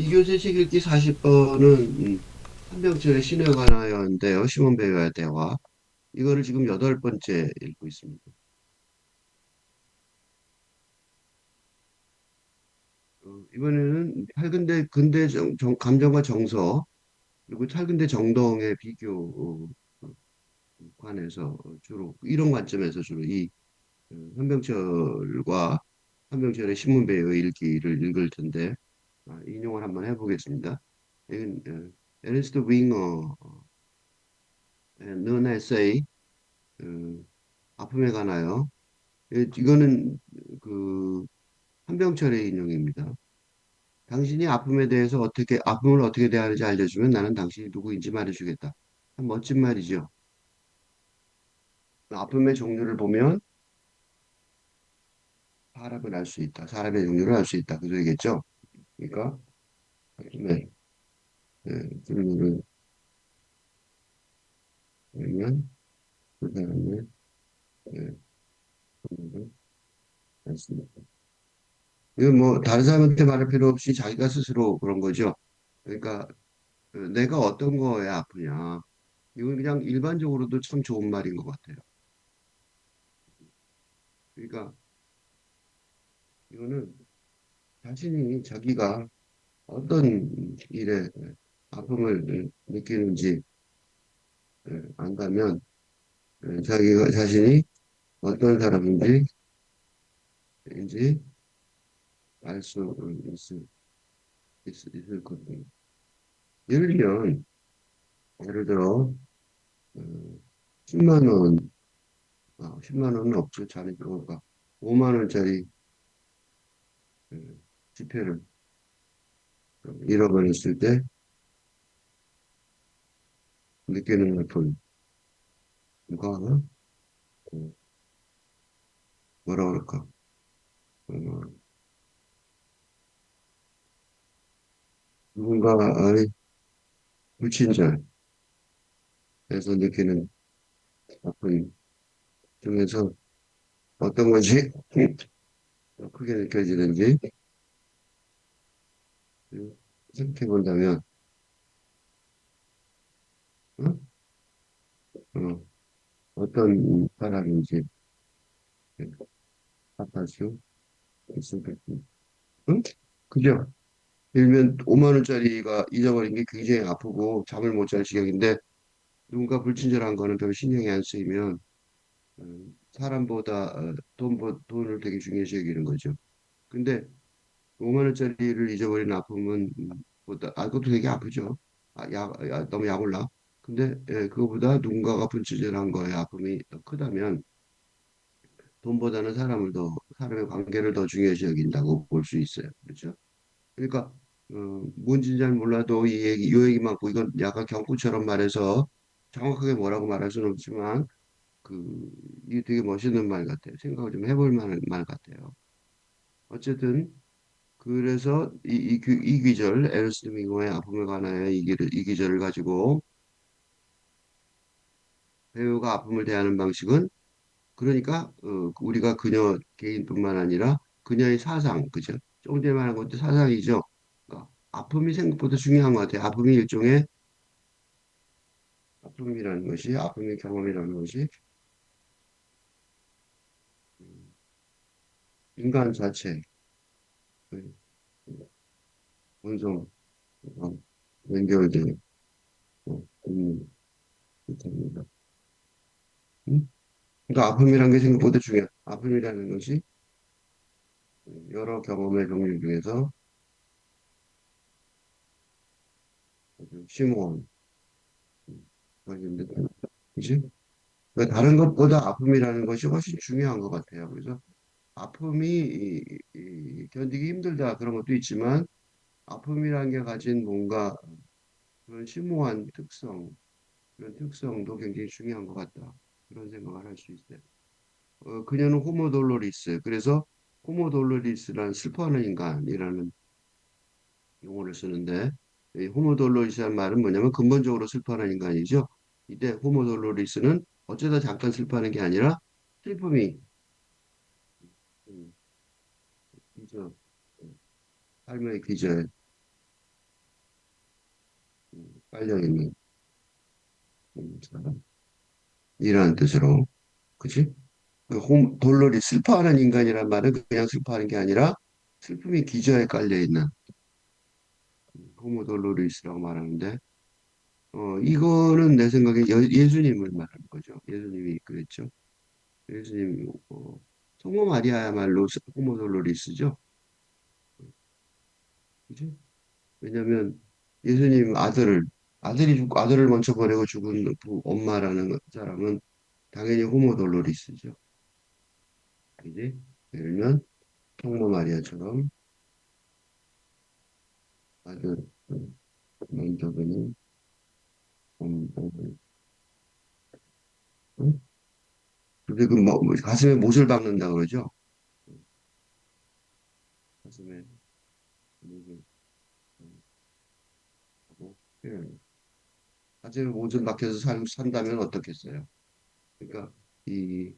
이교재 책 읽기 40번은 한병철의 신에 관하여인데요. 시몬 베이와의 대화. 이거를 지금 여덟 번째 읽고 있습니다. 이번에는 탈근대 근대 감정과 정서 그리고 탈근대 정동의 비교 관해서 주로 이런 관점에서 주로 이 한병철과 한병철의 신문 베이의 일기를 읽을 텐데 인용을 한번 해보겠습니다. 이건 에르스트 윙어의 넌 에세이 아픔에 관하여. 이거는 그 한병철의 인용입니다. 당신이 아픔에 대해서 아픔을 어떻게 대하는지 알려주면 나는 당신이 누구인지 말해주겠다. 참 멋진 말이죠. 아픔의 종류를 보면 사람을 알 수 있다. 사람의 종류를 알 수 있다. 그 소리겠죠. 그러니까 아픔의 종류를 보면 그 사람의 예, 종류를 알 수 있다. 이건 뭐 다른 사람한테 말할 필요 없이 자기가 스스로 그런 거죠. 그러니까 내가 어떤 거에 아프냐. 이건 그냥 일반적으로도 참 좋은 말인 것 같아요. 그러니까 이거는 자신이 자기가 어떤 일에 아픔을 느끼는지 안다면 자기가 자신이 어떤 사람인지 인지 알 수 있을 겁니다. 예를 들면 예를 들어 어, 10만 원, 10만 원은 없죠. 자네 그러니까 5만 원짜리 어, 지폐를 잃어버렸을 때 느끼는 아픔, 과 뭐라 그럴까? 어, 누군가의 불친절에서 느끼는 아픔 중에서 어떤 것이 더 크게 느껴지는지 생각해 본다면, 어? 어, 어떤 사람인지 답할 수 있을 것 같습니다. 응? 그죠? 일면 5만 원짜리가 잊어버린 게 굉장히 아프고 잠을 못 잘 지경인데 누군가 불친절한 거는 별 신경이 안 쓰이면 사람보다 돈을 되게 중요시 여기는 거죠. 근데 5만 원짜리를 잊어버린 아픔은 그것도 되게 아프죠. 너무 약올라. 근데 그거보다 누군가가 분출질한 거에 아픔이 더 크다면 돈보다는 사람의 관계를 더 중요시 여긴다고 볼 수 있어요. 그렇죠? 그러니까 뭔지는 잘 몰라도 이 얘기만고 이건 약간 경구처럼 말해서 정확하게 뭐라고 말할 수는 없지만 이게 되게 멋있는 말 같아요. 생각을 좀 해볼 만한 말 같아요. 어쨌든 그래서 이 귀절 에르스트 밍고의 아픔에 관하여 이 귀절을 가지고 배우가 아픔을 대하는 방식은 그러니까 우리가 그녀 개인뿐만 아니라 그녀의 사상 그죠? 조금 전에 말한 것도 사상이죠. 그러니까 아픔이 생각보다 중요한 것 같아요. 아픔이라는 것이 아픔의 경험이라는 것이 음, 인간 자체 그 본성 어, 연결되어 있는 것입니다. 음? 그러니까 아픔이라는 게 생각보다 중요해. 아픔이라는 것이 여러 경험의 종류 중에서 아주 심오한 것인데, 그지? 그러니까 다른 것보다 아픔이라는 것이 훨씬 중요한 것 같아요. 그래서 아픔이 견디기 힘들다 그런 것도 있지만 아픔이라는 게 가진 뭔가 그런 심오한 그런 특성도 굉장히 중요한 것 같다. 그런 생각을 할 수 있어요. 그녀는 호모 돌로리스. 그래서 호모 돌로리스란 슬퍼하는 인간이라는 용어를 쓰는데 이 호모 돌로리스란 말은 뭐냐면 근본적으로 슬퍼하는 인간이죠. 이때 호모 돌로리스는 어쩌다 잠깐 슬퍼하는 게 아니라 슬픔이 음, 기저, 삶의 기저. 깔려 있는 사람이라는 뜻으로, 그치? 돌로리 슬퍼하는 인간이란 말은 그냥 슬퍼하는 게 아니라 슬픔이 기저에 깔려 있는 호모 돌로리스라고 말하는데, 이거는 내 생각에 예수님을 말하는 거죠. 예수님이 그랬죠. 예수님, 성모 마리아야말로 호모 돌로리스죠. 그죠? 왜냐하면 예수님 아들이 죽고 아들을 먼저 보내고 죽은 그 엄마라는 사람은 당연히 호모 돌로리스죠. 그지? 예를 들면 성모 마리아처럼 아들 먼저 보는 응? 근데 뭐 가슴에 못을 박는다 그러죠? 가슴에 못을 박고 예. 가슴에 못을 박혀서 산다면 어떻겠어요? 그러니까 이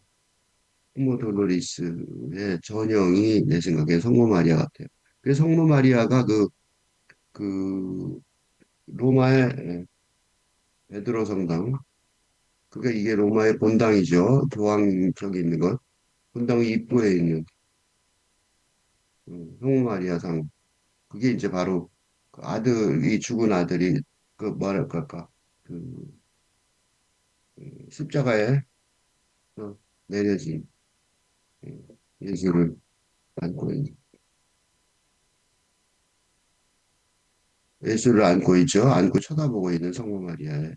호모 돌로리스의 전형이 내 생각에 성모 마리아 같아요. 그래서 성모 마리아가 그 로마의 베드로 성당, 그게 이게 로마의 본당이죠. 교황 저기 있는 것. 본당 입구에 있는 성모 마리아 상. 그게 이제 바로 그 아들이 죽은 아들이 그 뭐랄까 그 십자가에 어, 내려진 예수를 안고 있는 예수를 안고 있죠. 안고 쳐다보고 있는 성모 마리아의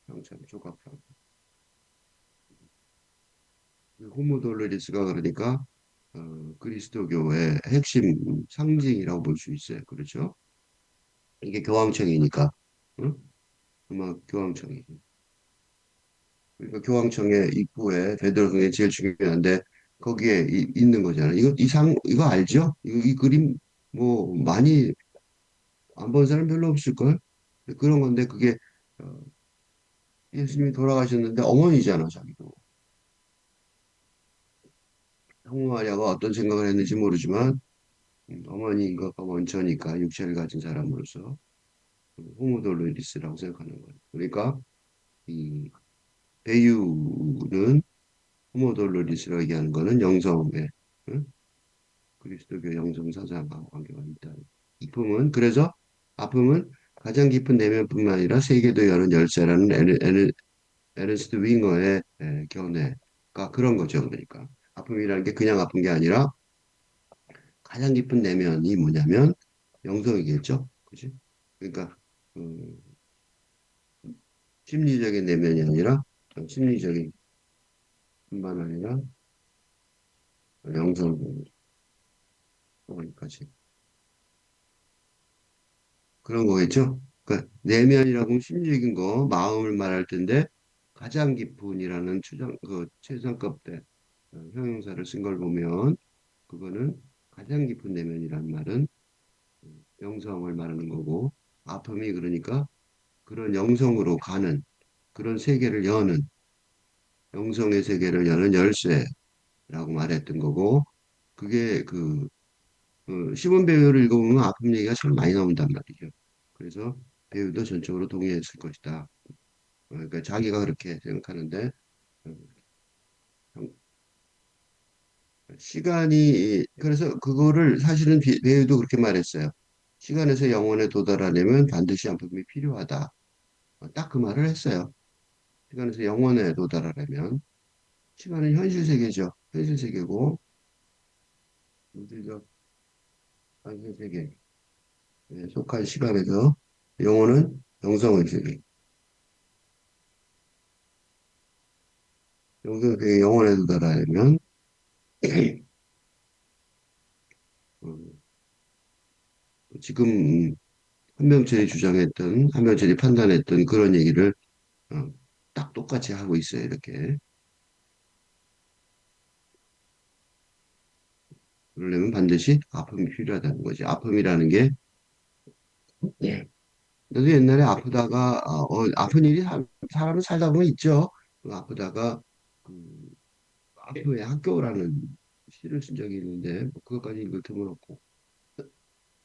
형처럼 조각상. 그 호모 돌로리스가 그러니까 그리스도교의 핵심 상징이라고 볼 수 있어요. 그렇죠? 이게 교황청이니까. 응? 음악 교황청이. 그러니까 교황청의 입구에 베드로성에 제일 중요한데 거기에 있는 거잖아요. 이거 알죠? 이 그림 뭐 많이 안 본 사람 별로 없을걸? 그런 건데 그게 어, 예수님이 돌아가셨는데 어머니잖아, 자기도. 성모 마리아가 어떤 생각을 했는지 모르지만 어머니인 것과 원처니까 육체를 가진 사람으로서 호모돌로리스라고 생각하는 거예요. 그러니까 이 배유는 호모돌로리스라고 얘기하는 거는 영성의 응? 그리스도교 영성 사상과 관계가 있다. 아픔은 가장 깊은 내면뿐만 아니라 세계도 여는 열쇠라는 에르스트 윙어의 견해가 그런 거죠. 그러니까 아픔이라는 게 그냥 아픈 게 아니라 가장 깊은 내면이 뭐냐면 영성이겠죠. 그지? 그러니까 음, 심리적인 내면이 아니라 심리적인 뿐만 아니라 영성까지 그런 거겠죠. 그러니까 내면이라고 하면 심리적인 거, 마음을 말할 텐데 가장 깊은이라는 최상급 때 형용사를 쓴 걸 보면 그거는 가장 깊은 내면이란 말은 영성을 말하는 거고 아픔이 그러니까 그런 영성으로 가는 그런 세계를 여는 영성의 세계를 여는 열쇠라고 말했던 거고 그게 시몬 배우를 읽어보면 아픔 얘기가 참 많이 나온단 말이죠. 그래서 배우도 전적으로 동의했을 것이다. 그러니까 자기가 그렇게 생각하는데 어, 시간이 그래서 그거를 사실은 배우도 그렇게 말했어요. 시간에서 영혼에 도달하려면 반드시 아픔이 필요하다. 딱 그 말을 했어요. 시간에서 영혼에 도달하려면 시간은 현실 세계죠. 현실 세계고 물질적 현실 세계에 속한 시간에서 영혼은 영성의 세계. 영성의 세계 영혼에 도달하려면 어, 지금 한명철이 주장했던 한명철이 판단했던 그런 얘기를 어, 딱 똑같이 하고 있어요. 이렇게 그러려면 반드시 아픔이 필요하다는 거지. 아픔이라는 게 예. 나도 옛날에 아프다가 아픈 일이 사람은 살다 보면 있죠. 아프다가 그 아프의 학교라는 시를 쓴 적이 있는데 뭐 그것까지 읽을 틈은 없고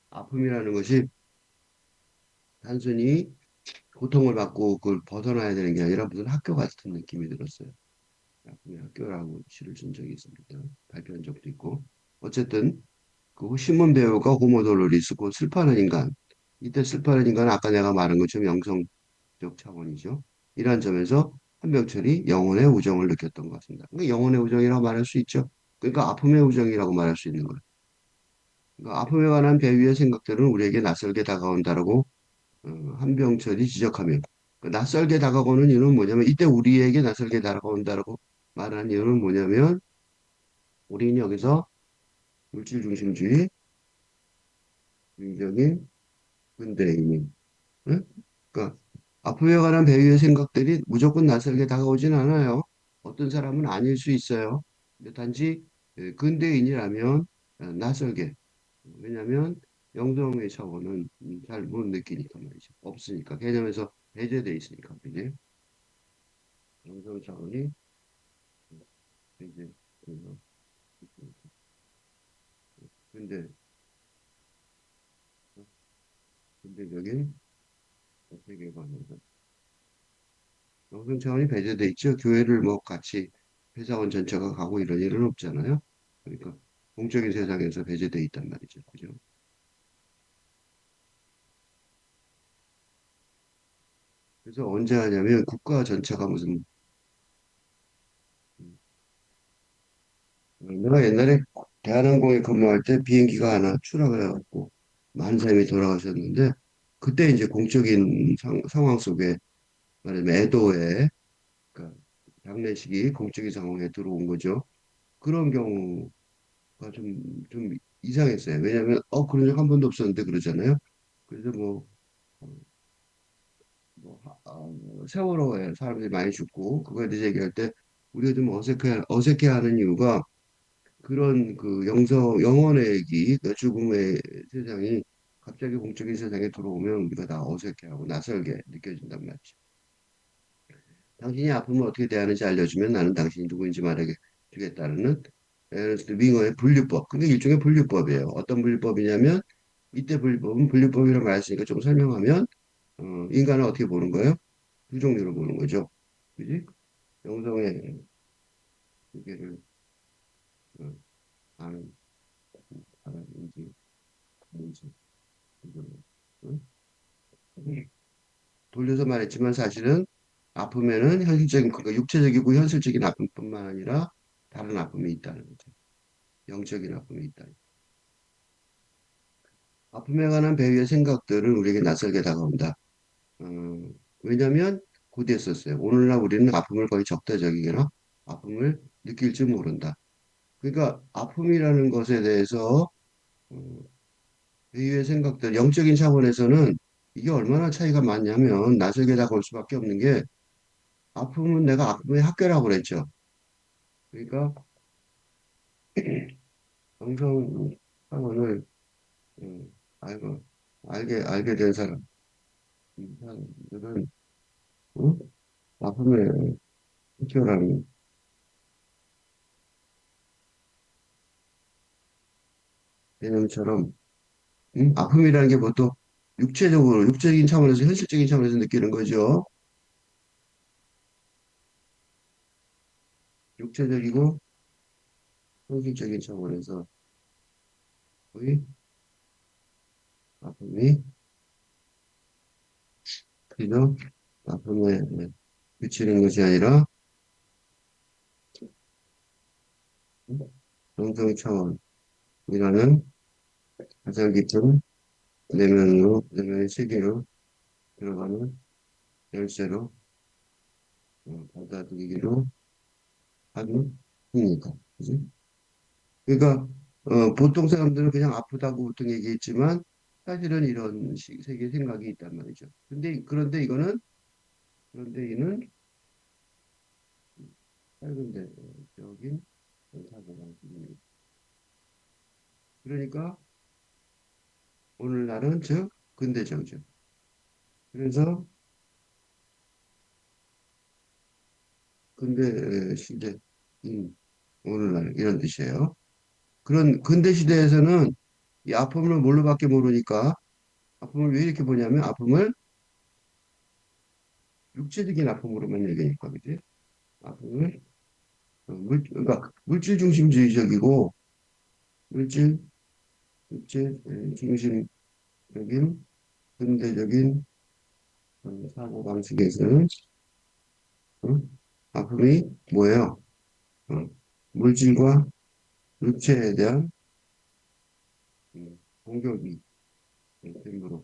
아픔이라는 것이 단순히 고통을 받고 그걸 벗어나야 되는 게 아니라 무슨 학교 같은 느낌이 들었어요. 아픔의 학교라고 시를 쓴 적이 있습니다. 발표한 적도 있고. 어쨌든 그 신문 배우가 호모 돌로리스 고 슬퍼하는 인간. 이때 슬퍼하는 인간은 아까 내가 말한 것처럼 영성적 차원이죠. 이러한 점에서 한병철이 영혼의 우정을 느꼈던 것 같습니다. 그러니까 영혼의 우정이라고 말할 수 있죠. 그러니까 아픔의 우정이라고 말할 수 있는 거예요. 그러니까 아픔에 관한 배우의 생각들은 우리에게 낯설게 다가온다라고 한병철이 지적하며 그 낯설게 다가오는 이유는 뭐냐면 이때 우리에게 낯설게 다가온다라고 말하는 이유는 뭐냐면 우리는 여기서 물질 중심주의, 긍정인, 근대인, 응? 그러니까 아픔에 관한 배우의 생각들이 무조건 낯설게 다가오진 않아요. 어떤 사람은 아닐 수 있어요. 근데 단지 근대인이라면 낯설게. 왜냐하면 영성의 차원은 잘 못 느끼니까 말이죠. 없으니까 개념에서 배제돼 있으니까 그지? 영성 차원이 이제 그래서 근데 근대적인 세계관에서 영성 차원이 배제돼 있죠. 교회를 뭐 같이 회사원 전체가 가고 이런 일은 없잖아요. 그러니까 공적인 세상에서 배제돼 있단 말이죠. 그죠? 그래서 언제 하냐면 국가 전체가 무슨 내가 옛날에 대한항공에 근무할 때 비행기가 하나 추락을 해갖고 많은 사람이 돌아가셨는데 그때 이제 공적인 상황 속에 말하자면 애도에 그러니까 장례식이 공적인 상황에 들어온 거죠. 그런 경우가 좀 이상했어요. 왜냐하면 그런 적 한 번도 없었는데 그러잖아요. 그래서 어, 세월호에 사람들이 많이 죽고 그거에 대해서 얘기할 때 우리가 좀 어색해하는 이유가 그런 그 영혼의 얘기, 그 죽음의 세상이 갑자기 공적인 세상에 들어오면 우리가 다 어색해하고 낯설게 느껴진단 말이죠. 당신이 아픔을 어떻게 대하는지 알려주면 나는 당신이 누구인지 말해 주겠다는 에르스트 윙어의 분류법. 그게 일종의 분류법이에요. 어떤 분류법이냐면 이때 분류법은 분류법이라고 말했으니까 좀 설명하면 인간을 어떻게 보는 거예요? 두 종류로 보는 거죠. 그지? 영성의 세계를 어, 아는 사람인지 뭔지 이거는 응? 돌려서 말했지만 사실은 아픔에는 현실적인 그러니까 육체적이고 현실적인 아픔뿐만 아니라 다른 아픔이 있다는 거죠. 영적인 아픔이 있다. 아픔에 관한 배우의 생각들은 우리에게 낯설게 다가온다. 어, 왜냐하면 고대했었어요. 오늘날 우리는 아픔을 거의 적대적이거나 아픔을 느낄 줄 모른다. 그러니까 아픔이라는 것에 대해서 어, 배우의 생각들, 영적인 차원에서는 이게 얼마나 차이가 많냐면 낯설게 다가올 수밖에 없는 게 아픔은 내가 아픔의 학교라고 그랬죠. 그러니까 영성 차원을 알고 알게 된 사람들은 어? 아픔의 학교라는 개념처럼 아픔이라는 게 보통 육적인 차원에서 현실적인 차원에서 느끼는 거죠. 육체적이고 현실적인 차원에서 거의 아픔이 그저 아픔에 그치는 것이 아니라 정성 차원이라는 가장 깊은 내면의 세계로 들어가는 열쇠로 받아들이기로 하는 겁니다. 그지? 그러니까 보통 사람들은 그냥 아프다고 보통 얘기했지만 사실은 이런 세계 생각이 있단 말이죠. 그런데 이는 살근대적인 사고방식입니다. 그러니까 오늘날은 즉 근대정죠. 그래서 근대 시대인 오늘날 이런 뜻이에요. 그런 근대 시대에서는 이 아픔을 뭘로밖에 모르니까 아픔을 왜 이렇게 보냐면 아픔을 육체적인 아픔으로만 얘기하니까, 그지? 아픔을 그러니까 물질 중심주의적이고 물질 육체 중심적인 근대적인 사고 방식에서는 어? 아픔이 뭐예요? 어, 물질과 육체에 대한 공격이 되므로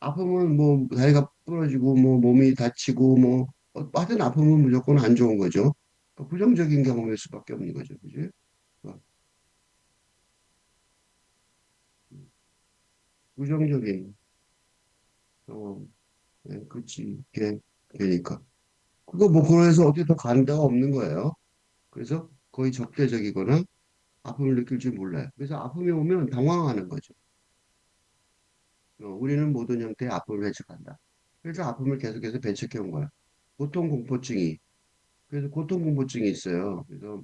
아픔은 뭐 다리가 부러지고 뭐 몸이 다치고 뭐 하여튼 아픔은 무조건 안 좋은 거죠. 부정적인 경험일 수밖에 없는 거죠, 그지? 어, 부정적인 경험, 그치, 이게 되니까. 그거 뭐 그래서 어디 더 가는 데가 없는 거예요. 그래서 거의 적대적이거나 아픔을 느낄 줄 몰라요. 그래서 아픔이 오면 당황하는 거죠. 우리는 모든 형태의 아픔을 배척한다. 그래서 아픔을 계속해서 배척해 온 거야. 고통공포증이. 그래서 고통공포증이 있어요. 그래서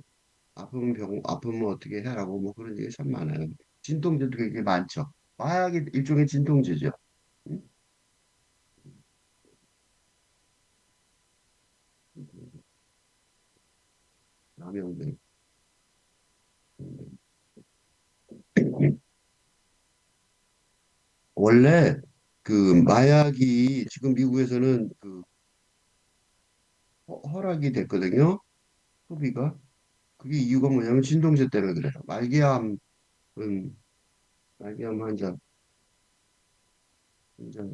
아프면 어떻게 해라고 뭐 그런 얘기 참 많아요. 진통제도 되게 많죠. 마약이 일종의 진통제죠. 응? 남용들. 원래 그 마약이 지금 미국에서는 그 허락이 됐거든요. 소비가. 그게 이유가 뭐냐면 진통제 때문에 그래요. 말기암 환자, 음,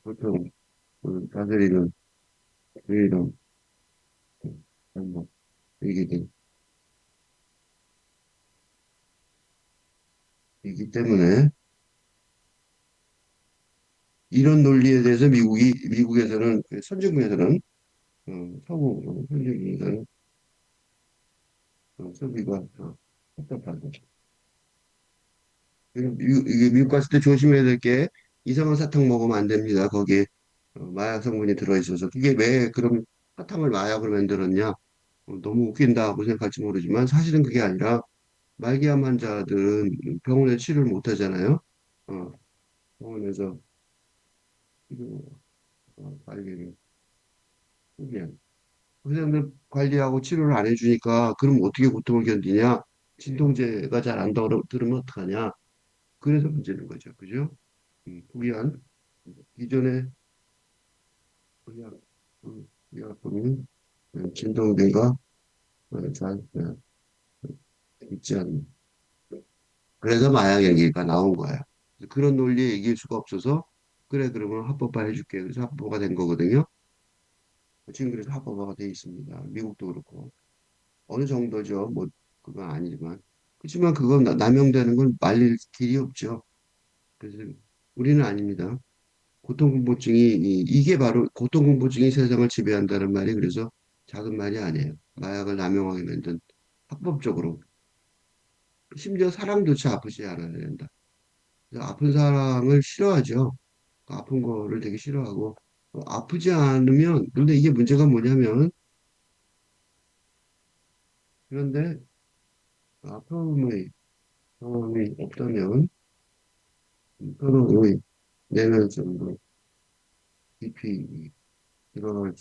보통 다스리는 이런 뭐 이게 이기 때문에 이런 논리에 대해서 미국에서는 그 선진국에서는 서구 선진국에서는 소비가 답답하죠. 이게 미국 갔을 때 조심해야 될 게 이상한 사탕 먹으면 안 됩니다. 거기에 마약 성분이 들어있어서 그게 왜 그럼 사탕을 마약으로 만들었냐? 너무 웃긴다고 생각할지 모르지만 사실은 그게 아니라 말기암 환자들은 병원에 치료를 못 하잖아요. 어, 병원에서 치료 관리를 포기한. 그 사람들 관리하고 치료를 안 해주니까 그럼 어떻게 고통을 견디냐? 진통제가 잘 안 들으면 어떡하냐? 그래서 문제는 거죠. 그죠? 포기한 기존의 의약, 의약품이 진통제가 잘 있지 않는. 그래서 마약 얘기가 나온 거예요. 그런 논리에 이길 수가 없어서 그래 그러면 합법화 해줄게. 그래서 합법화가 된 거거든요. 지금 그래서 합법화가 돼 있습니다. 미국도 그렇고 어느 정도죠. 뭐 그건 아니지만 그렇지만 그건 남용되는 건 말릴 길이 없죠. 그래서 우리는 아닙니다. 고통공포증이 이게 바로 고통공포증이 세상을 지배한다는 말이 그래서 작은 말이 아니에요. 마약을 남용하게 만든 합법적으로 심지어 사람조차 아프지 않아야 된다. 그래서 아픈 사람을 싫어하죠. 아픈 거를 되게 싫어하고 아프지 않으면 근데 이게 문제가 뭐냐면 그런데 아픔의 경험이 없다면 서로의 내면적으로 깊이 드러날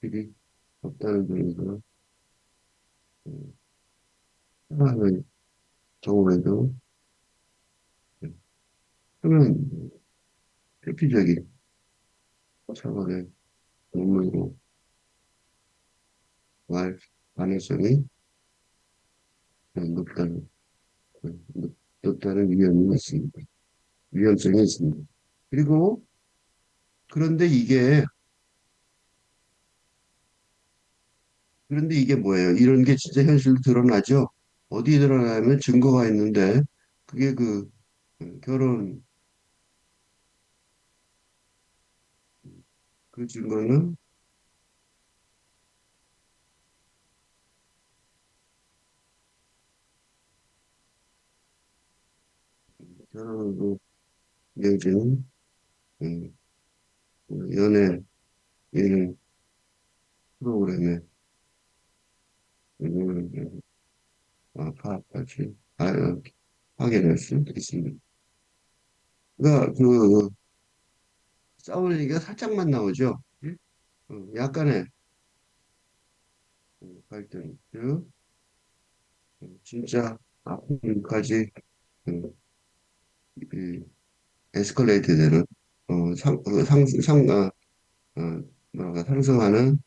일이 없다는 점에서 생각하는 경우에도 표면 필피적인 차원의 논문으로 말 가능성이 높다는 높다는 위험이 있습니다. 위험성이 있습니다. 그리고 그런데 이게 뭐예요? 이런 게 진짜 현실로 드러나죠? 어디 드러나면 증거가 있는데 그게 결혼 그 증거는 결혼으로 이어지는 음, 연애 예능 프로그램에 파악하지, 확인할 수 있습니다. 그러니까 그 싸울 얘기가 살짝만 나오죠. 예? 약간의 갈등, 즉 진짜 아픔까지 그, 이 에스컬레이트 되는 뭐랄까 상승하는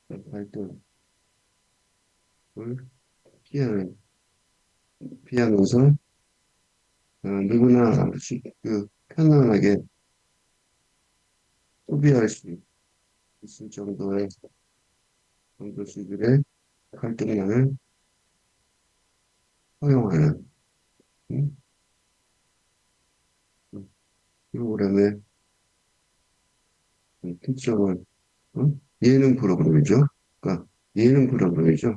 갈등을 피하는 피하면서 누구나 편안하게 소비할 수 있을 정도 수준의 갈등만을 허용하는 음, 음, 프로그램의 특성은 예능 프로그램이죠. 그러니까 예능 프로그램이죠.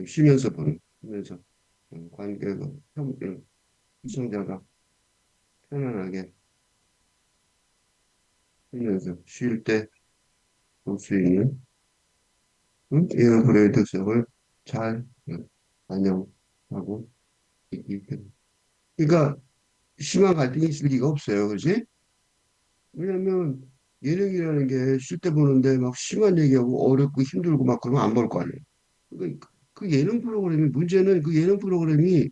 쉬면서 관객과 시청자가 편안하게 쉬면서 쉴 때 볼 수 있는 예능 프로그램의 특성을 잘 반영하고 있기 때문에. 그러니까 심한 갈등이 있을 리가 없어요. 그지? 왜냐면 예능이라는 게 쉴 때 보는데 막 심한 얘기하고 어렵고 힘들고 막 그러면 안 볼 거 아니에요. 그 예능 프로그램이 문제는 그 예능 프로그램이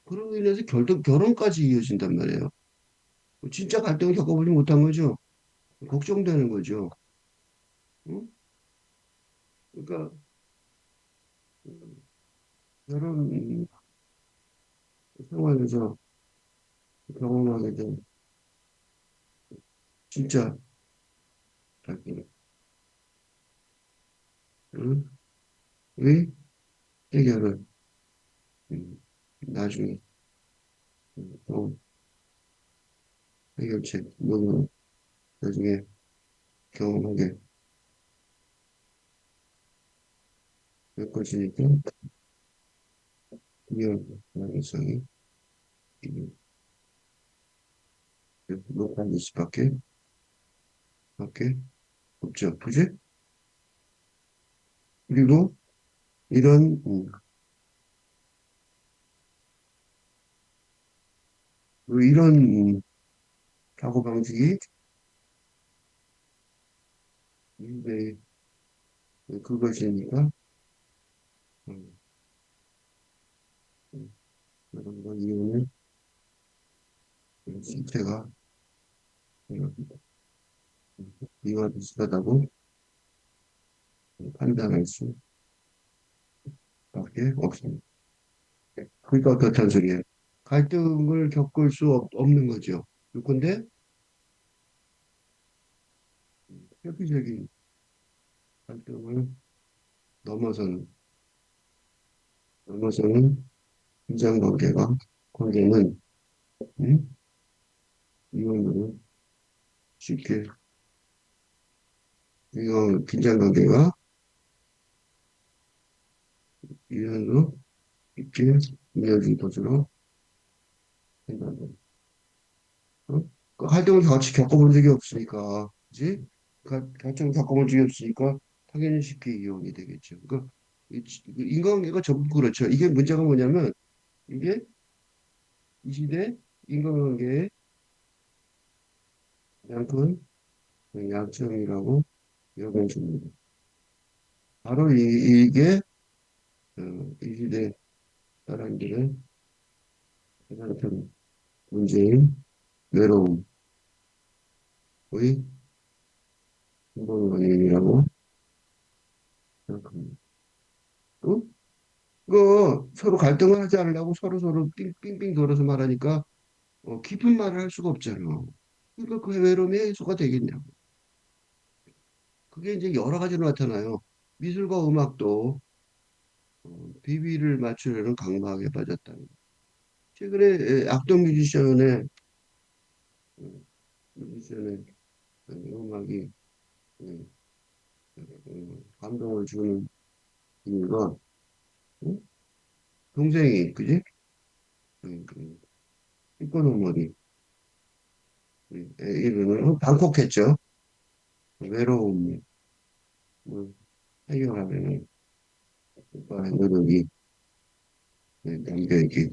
그로 인해서 결혼까지 이어진단 말이에요. 진짜 갈등을 겪어보지 못한 거죠. 걱정되는 거죠. 응? 그러니까 음, 결혼 생활에서 경험하게 된 진짜 갈등, 응? 의 해결을 음, 나중에 또 해결책으로 나중에 경험하게 될 것이니까 이런 가능성이 높아질 밖에 없죠. 그지? 그리고 이런 이런 사고방식이 네, 그것이니까 음, 그런 건 이유는 실체가 이와 비슷하다고 판단할 수밖에 없습니다. 그러니까 그렇다는 소리예요. 갈등을 겪을 수 없는 거죠. 근데 회피적인 갈등을 넘어서는 넘어서는 관계는 음? 이혼으로 쉽게 이거 긴장관계가 이혼으로 쉽게 이어질 것으로 생각합니다. 어? 그 활동을 같이 겪어본 적이 없으니까, 그지? 갈등을 겪어본 적이 없으니까 당연히 쉽게 이용이 되겠죠. 그러니까 그 인간관계가 전부 그렇죠. 이게 문제가 뭐냐면 이게 이 시대 인간관계의 가장 큰 약점이라고 여겨집니다. 바로 이게 이 시대 사람들의 가장 큰 문제인 외로움의 근본 원인이라고 생각합니다. 또 그거 서로 갈등을 하지 않으려고 서로 빙빙 돌아서 말하니까 깊은 말을 할 수가 없잖아. 그러니까 그 외로움이 해소가 되겠냐고. 그게 이제 여러 가지로 나타나요. 미술과 음악도 비비를 맞추려는 강박에 빠졌다. 최근에 악동 어, 뮤지션의 음악이 어, 감동을 주는 이유가 어? 동생이 그지? 피코노머리 이름을 방콕했죠. 외로움을 해결하려는 오빠의 노력이 남겨있기.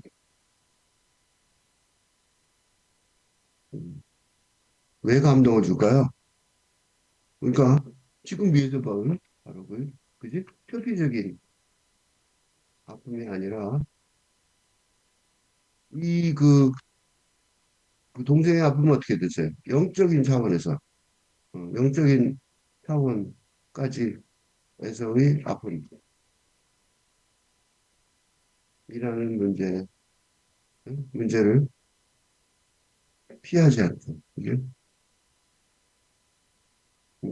음, 왜 감동을 줄까요? 그러니까 지금 위에서 보면 바로 그지? 표피적인 아픔이 아니라 그 동생의 아픔은 어떻게 됐어요? 영적인 차원에서 영적인 차원까지 에서의 아픔이라는 문제를 피하지 않고 이게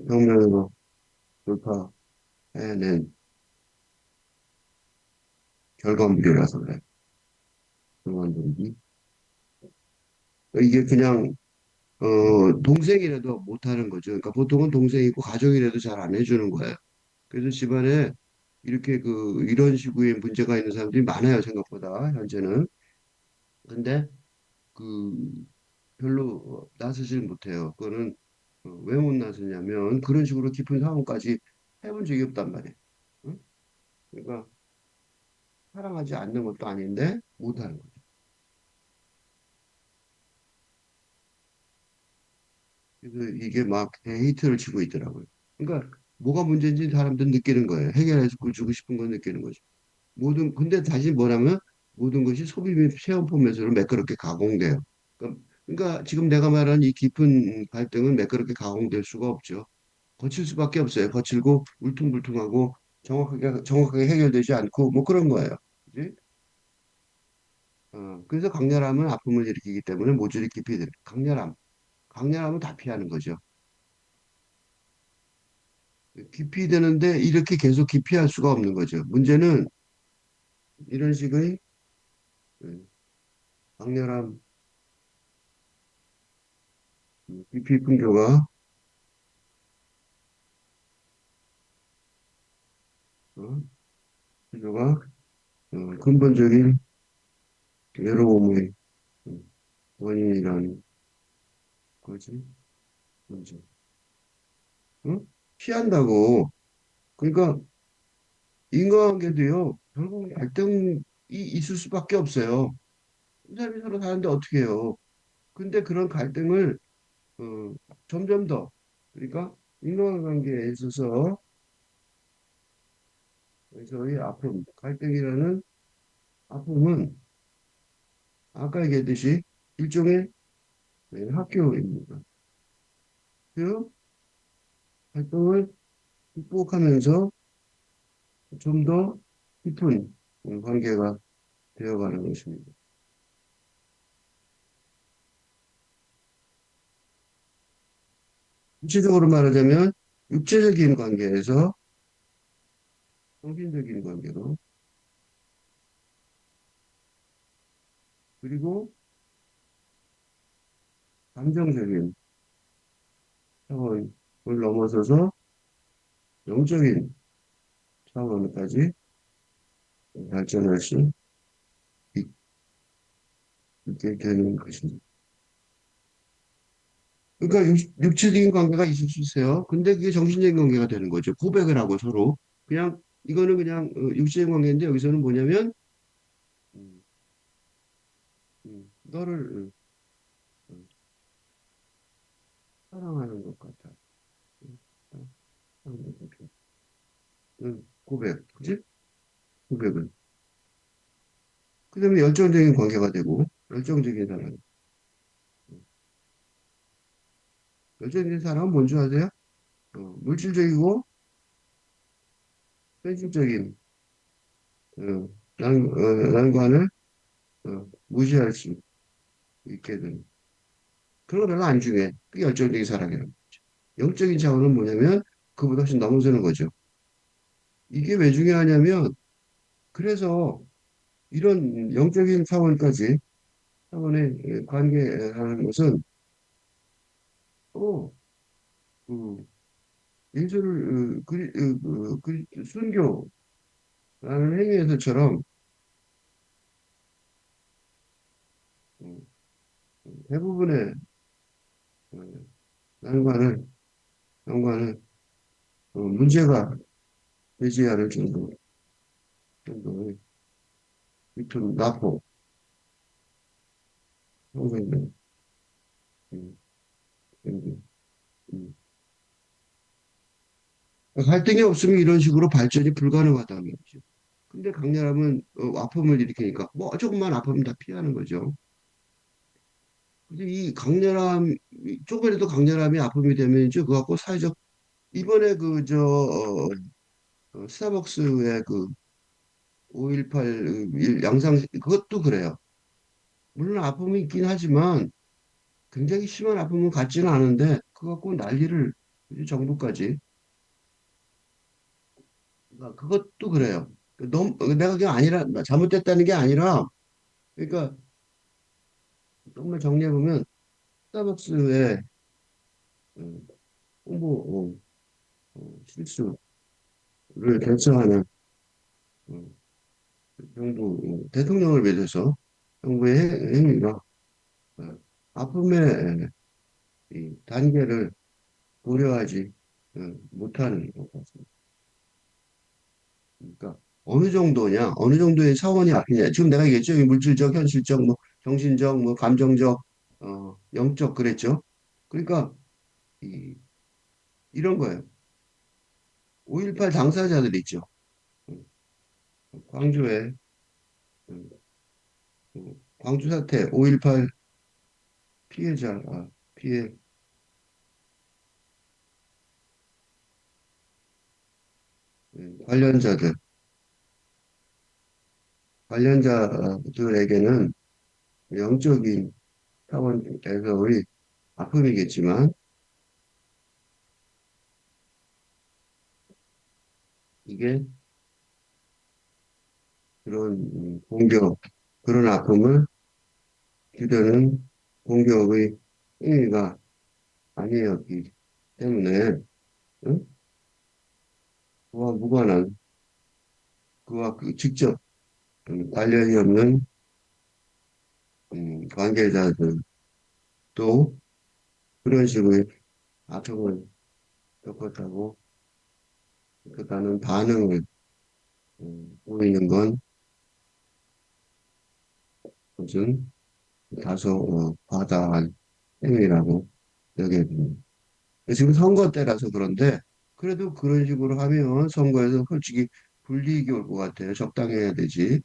벽면으로 돌파해낸 결과물이라서 그래. 결과물이 이게 그냥 동생이라도 못하는 거죠. 그러니까 보통은 동생이고 가족이라도 잘 안 해주는 거예요. 그래서 집안에 이렇게 이런 식의 문제가 있는 사람들이 많아요, 생각보다 현재는. 근데 그 별로 나서질 못해요. 그거는 왜 못 나서냐면 그런 식으로 깊은 상황까지 해본 적이 없단 말이에요. 응? 그러니까 사랑하지 않는 것도 아닌데 못하는 거죠. 그래서 이게 막 데이트를 치고 있더라고요. 그러니까 뭐가 문제인지 사람들은 느끼는 거예요. 해결해 주고 싶은 건 느끼는 거죠. 근데 다시 뭐냐면 모든 것이 소비 및 체험 포맷으로 매끄럽게 가공돼요. 그러니까 지금 내가 말한 이 깊은 갈등은 매끄럽게 가공될 수가 없죠. 거칠 수밖에 없어요. 거칠고 울퉁불퉁하고 정확하게 해결되지 않고 뭐 그런 거예요. 그지? 그래서 강렬함은 아픔을 일으키기 때문에 모조리 깊이 들. 강렬함은 다 피하는 거죠. 깊이 되는데 이렇게 계속 깊이할 수가 없는 거죠. 문제는 이런 식의 음, 강렬함, 깊이 풍조가 어, 풍조가 근본적인 외로움의 음, 원인이라는 거지. 문제. 응? 피한다고. 그러니까 인간관계도요. 결국 갈등이 있을 수밖에 없어요. 이 사람이 서로 사는데 어떻게 해요? 근데 그런 갈등을 어, 점점 더 그러니까 인간관계에 있어서의 갈등이라는 아픔은 아까 얘기했듯이 일종의 학교입니다. 그 활동을 극복하면서 좀 더 깊은 관계가 되어가는 것입니다. 구체적으로 말하자면 육체적인 관계에서 정신적인 관계로 그리고 감정적인 차원을 넘어서서 영적인 차원까지 발전할 수 있- 게 되는 것입니다. 그러니까 육체적인 관계가 있을 수 있어요. 근데 그게 정신적인 관계가 되는 거죠. 고백을 하고 서로. 이거는 그냥 육체적인 관계인데 여기서는 뭐냐면, 음, 너를 사랑하는 것 같아. 음, 사랑하는 것 같아. 고백. 그지? 고백은. 그 다음에 열정적인 관계가 되고, 열정적인 사랑. 음, 열정적인 사랑은 뭔지 아세요? 물질적이고, 현실적인, 난관을 무시할 수 있게 되는. 그런 거 별로 안 중요해. 그게 열정적인 사랑이라는 거죠. 영적인 차원은 뭐냐면, 그보다 훨씬 넘어서는 거죠. 이게 왜 중요하냐면, 그래서 이런 영적인 차원의 관계라는 것은, 또, 그, 예수를, 순교라는 행위에서처럼, 음, 대부분의 어, 난관을, 난관을 문제가 되지 않을 정도. 정도의 유통 나포 평소에는 음, 음, 음. 갈등이 없으면 이런 식으로 발전이 불가능하다는 거죠. 근데 강렬함은 아픔을 일으키니까 뭐 조금만 아프면 다 피하는 거죠. 근데 이 강렬함 조금이라도 강렬함이 아픔이 되면 이제 그거 갖고 사회적 이번에 스타벅스의 그 5.18 양상 그것도 그래요. 물론 아픔이 있긴 하지만 굉장히 심한 아픔은 같지는 않은데 그거 갖고 난리를 이제 정부까지 그것도 그래요. 너무 내가 그게 아니라 잘못됐다는 게 아니라 그러니까 정말 정리해 보면 스타벅스의 음, 홍보 실수를 결정하는 음, 정부 대통령을 맺어서 정부의 행위가 어, 아픔의 이 단계를 고려하지 못하는 것 같습니다. 그러니까 어느 정도냐, 어느 정도의 차원이 아프냐. 지금 내가 얘기했죠. 이 물질적, 현실적, 뭐 정신적, 뭐 감정적, 영적 그랬죠. 그러니까 이런 거예요. 5.18 당사자들 있죠. 음, 광주에 광주 사태 5.18 피해자, 피해 관련자들, 관련자들에게는 영적인 차원에서의 아픔이겠지만 이게 그런 공격, 그런 아픔을 기르는 공격의 행위가 아니었기 때문에 응? 그와 무관한 그와 그 직접 관련이 없는 관계자들도 그런 식의 아픔을 겪었다고 그다는 반응을 보이는 건 무슨 다소 과다한 행위라고 여겨집니다. 지금 선거 때라서 그런데 그래도 그런 식으로 하면 선거에서 솔직히 불이익이 올 것 같아요. 적당히 해야 되지.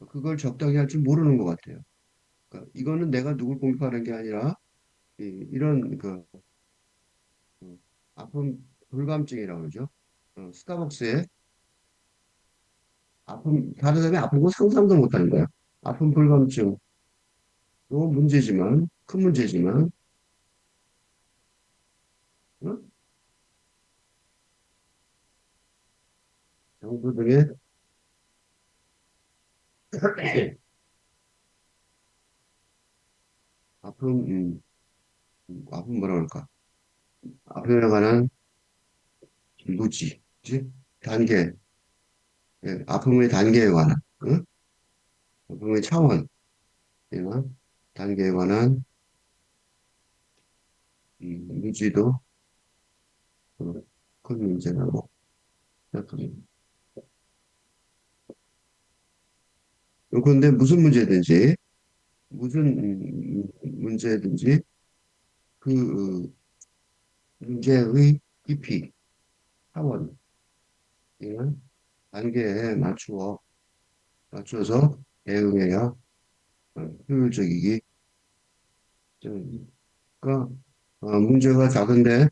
그걸 적당히 할 줄 모르는 것 같아요. 그러니까 이거는 내가 누굴 공격하는 게 아니라 이런 음, 아픔 불감증이라고 그러죠. 스타벅스의 다른 사람이 아픈 거 상상도 못하는 거야. 아픈 불감증도 문제지만 큰 문제지만 어? 정부 등의 아픔 아픔 뭐라 그럴까? 아픔에 관한 무지, 그치? 단계, 아픔의 단계에 관한, 응? 아픔의 차원이나 단계에 관한 무지도 큰 문제라고 생각합니다. 그런데 무슨 문제든지 그 문제의 깊이, 차원이나 단계에 맞춰서 대응해야 효율적이기 때문입니다. 그러니까 문제가 작은데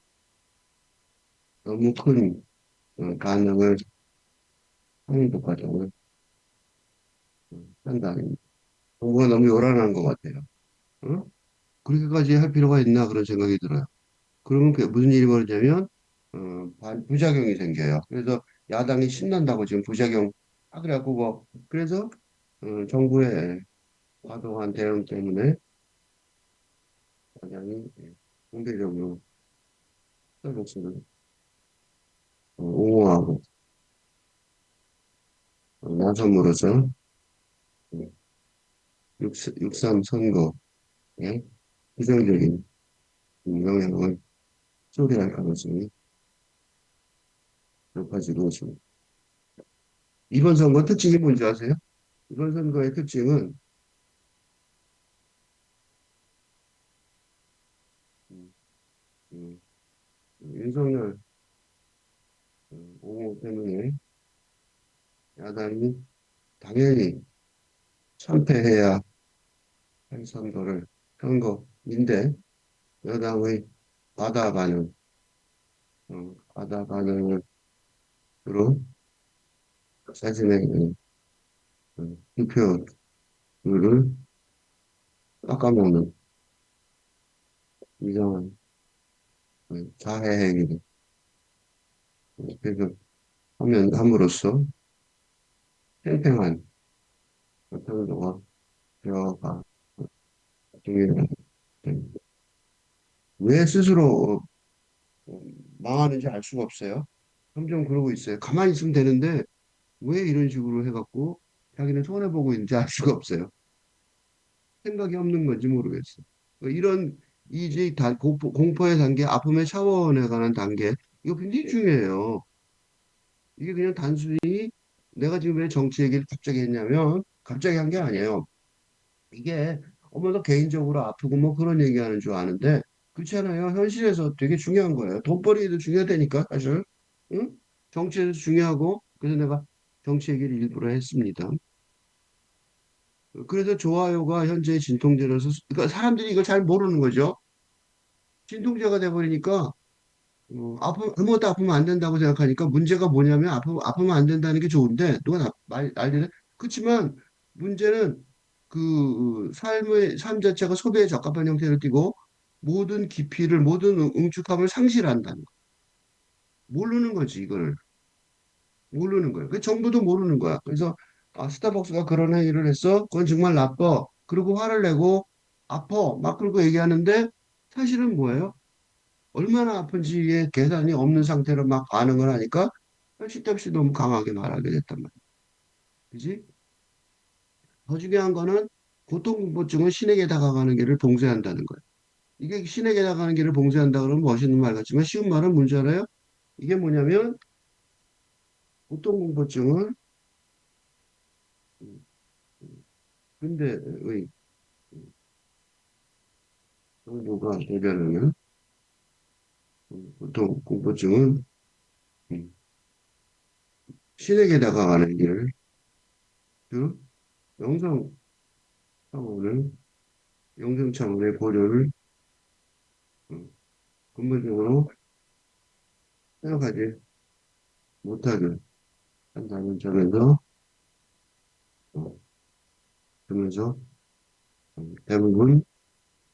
너무 큰 반응을 하는 과정을 한다는 정부가 너무 요란한 것 같아요. 어? 그렇게까지 할 필요가 있나 그런 생각이 들어요. 그러면 그게 무슨 일이 벌어지냐면 부작용이 생겨요. 그래서 야당이 신난다고 지금 부작용 그래갖고 뭐 그래서 정부의 과도한 대응 때문에 야당이 공개적으로 스타벅스를 옹호하고 나섬으로써 6.3 선거에 부정적인 영향을 초래할 가능성이 높아지고 있습니다. 이번 선거 특징이 뭔지 아세요? 이번 선거의 특징은 음, 음, 윤석열 옹호 때문에 야당이 당연히 참패해야 할 선거인데 여당의 바다 바다 반응으로 자신의 투표율을 깎아먹는 이상한 자해행위를 계속 함으로써 팽팽한 태도가 되어가 중요합니다. 왜 스스로 어, 망하는지 알 수가 없어요. 점점 그러고 있어요. 가만히 있으면 되는데 왜 이런 식으로 해갖고 자기는 손해보고 있는지 알 수가 없어요. 생각이 없는 건지 모르겠어요. 이런 이제 공포의 단계, 아픔의 차원에 관한 단계, 이거 굉장히 중요해요. 이게 그냥 단순히 내가 지금 왜 정치 얘기를 갑자기 했냐면 갑자기 한 게 아니에요. 이게 어머나 개인적으로 아프고 뭐 그런 얘기하는 줄 아는데 그렇지 않아요. 현실에서 되게 중요한 거예요. 돈벌이도 중요하다니까 사실. 응? 정치에도 중요하고 그래서 내가 정치 얘기를 일부러 했습니다. 그래서 좋아요가 현재 진통제로서 그러니까 사람들이 이걸 잘 모르는 거죠. 진통제가 돼버리니까 아무것도 아프면 안 된다고 생각하니까 문제가 뭐냐면 아프면 안 된다는 게 좋은데 누가 알리는 그렇지만 문제는 그 삶 자체가 소비에 적합한 형태를 띠고 모든 깊이를 모든 응축함을 상실한다는 거 모르는 거지 이걸 모르는 거예요. 그 정부도 모르는 거야. 그래서 스타벅스가 그런 행위를 했어. 그건 정말 나빠. 그리고 화를 내고 아파. 막 그러고 얘기하는데 사실은 뭐예요? 얼마나 아픈지의 계산이 없는 상태로 막 반응을 하니까 쓸데없이 너무 강하게 말하게 됐단 말이야. 그지? 더 중요한 거는 고통공포증은 신에게 다가가는 길을 봉쇄한다는 거예요. 이게 신에게 다가가는 길을 봉쇄한다 그러면 멋있는 말 같지만 쉬운 말은 뭔지 알아요? 이게 뭐냐면 고통공포증은 음, 근대의 정부가 대변하는 고통공포증은 음, 신에게 다가가는 길, 즉 영성 차원을 영성 차원의 고려를 음, 근본적으로 생각하지 못하게 한다는 점에서 어, 그러면서 대부분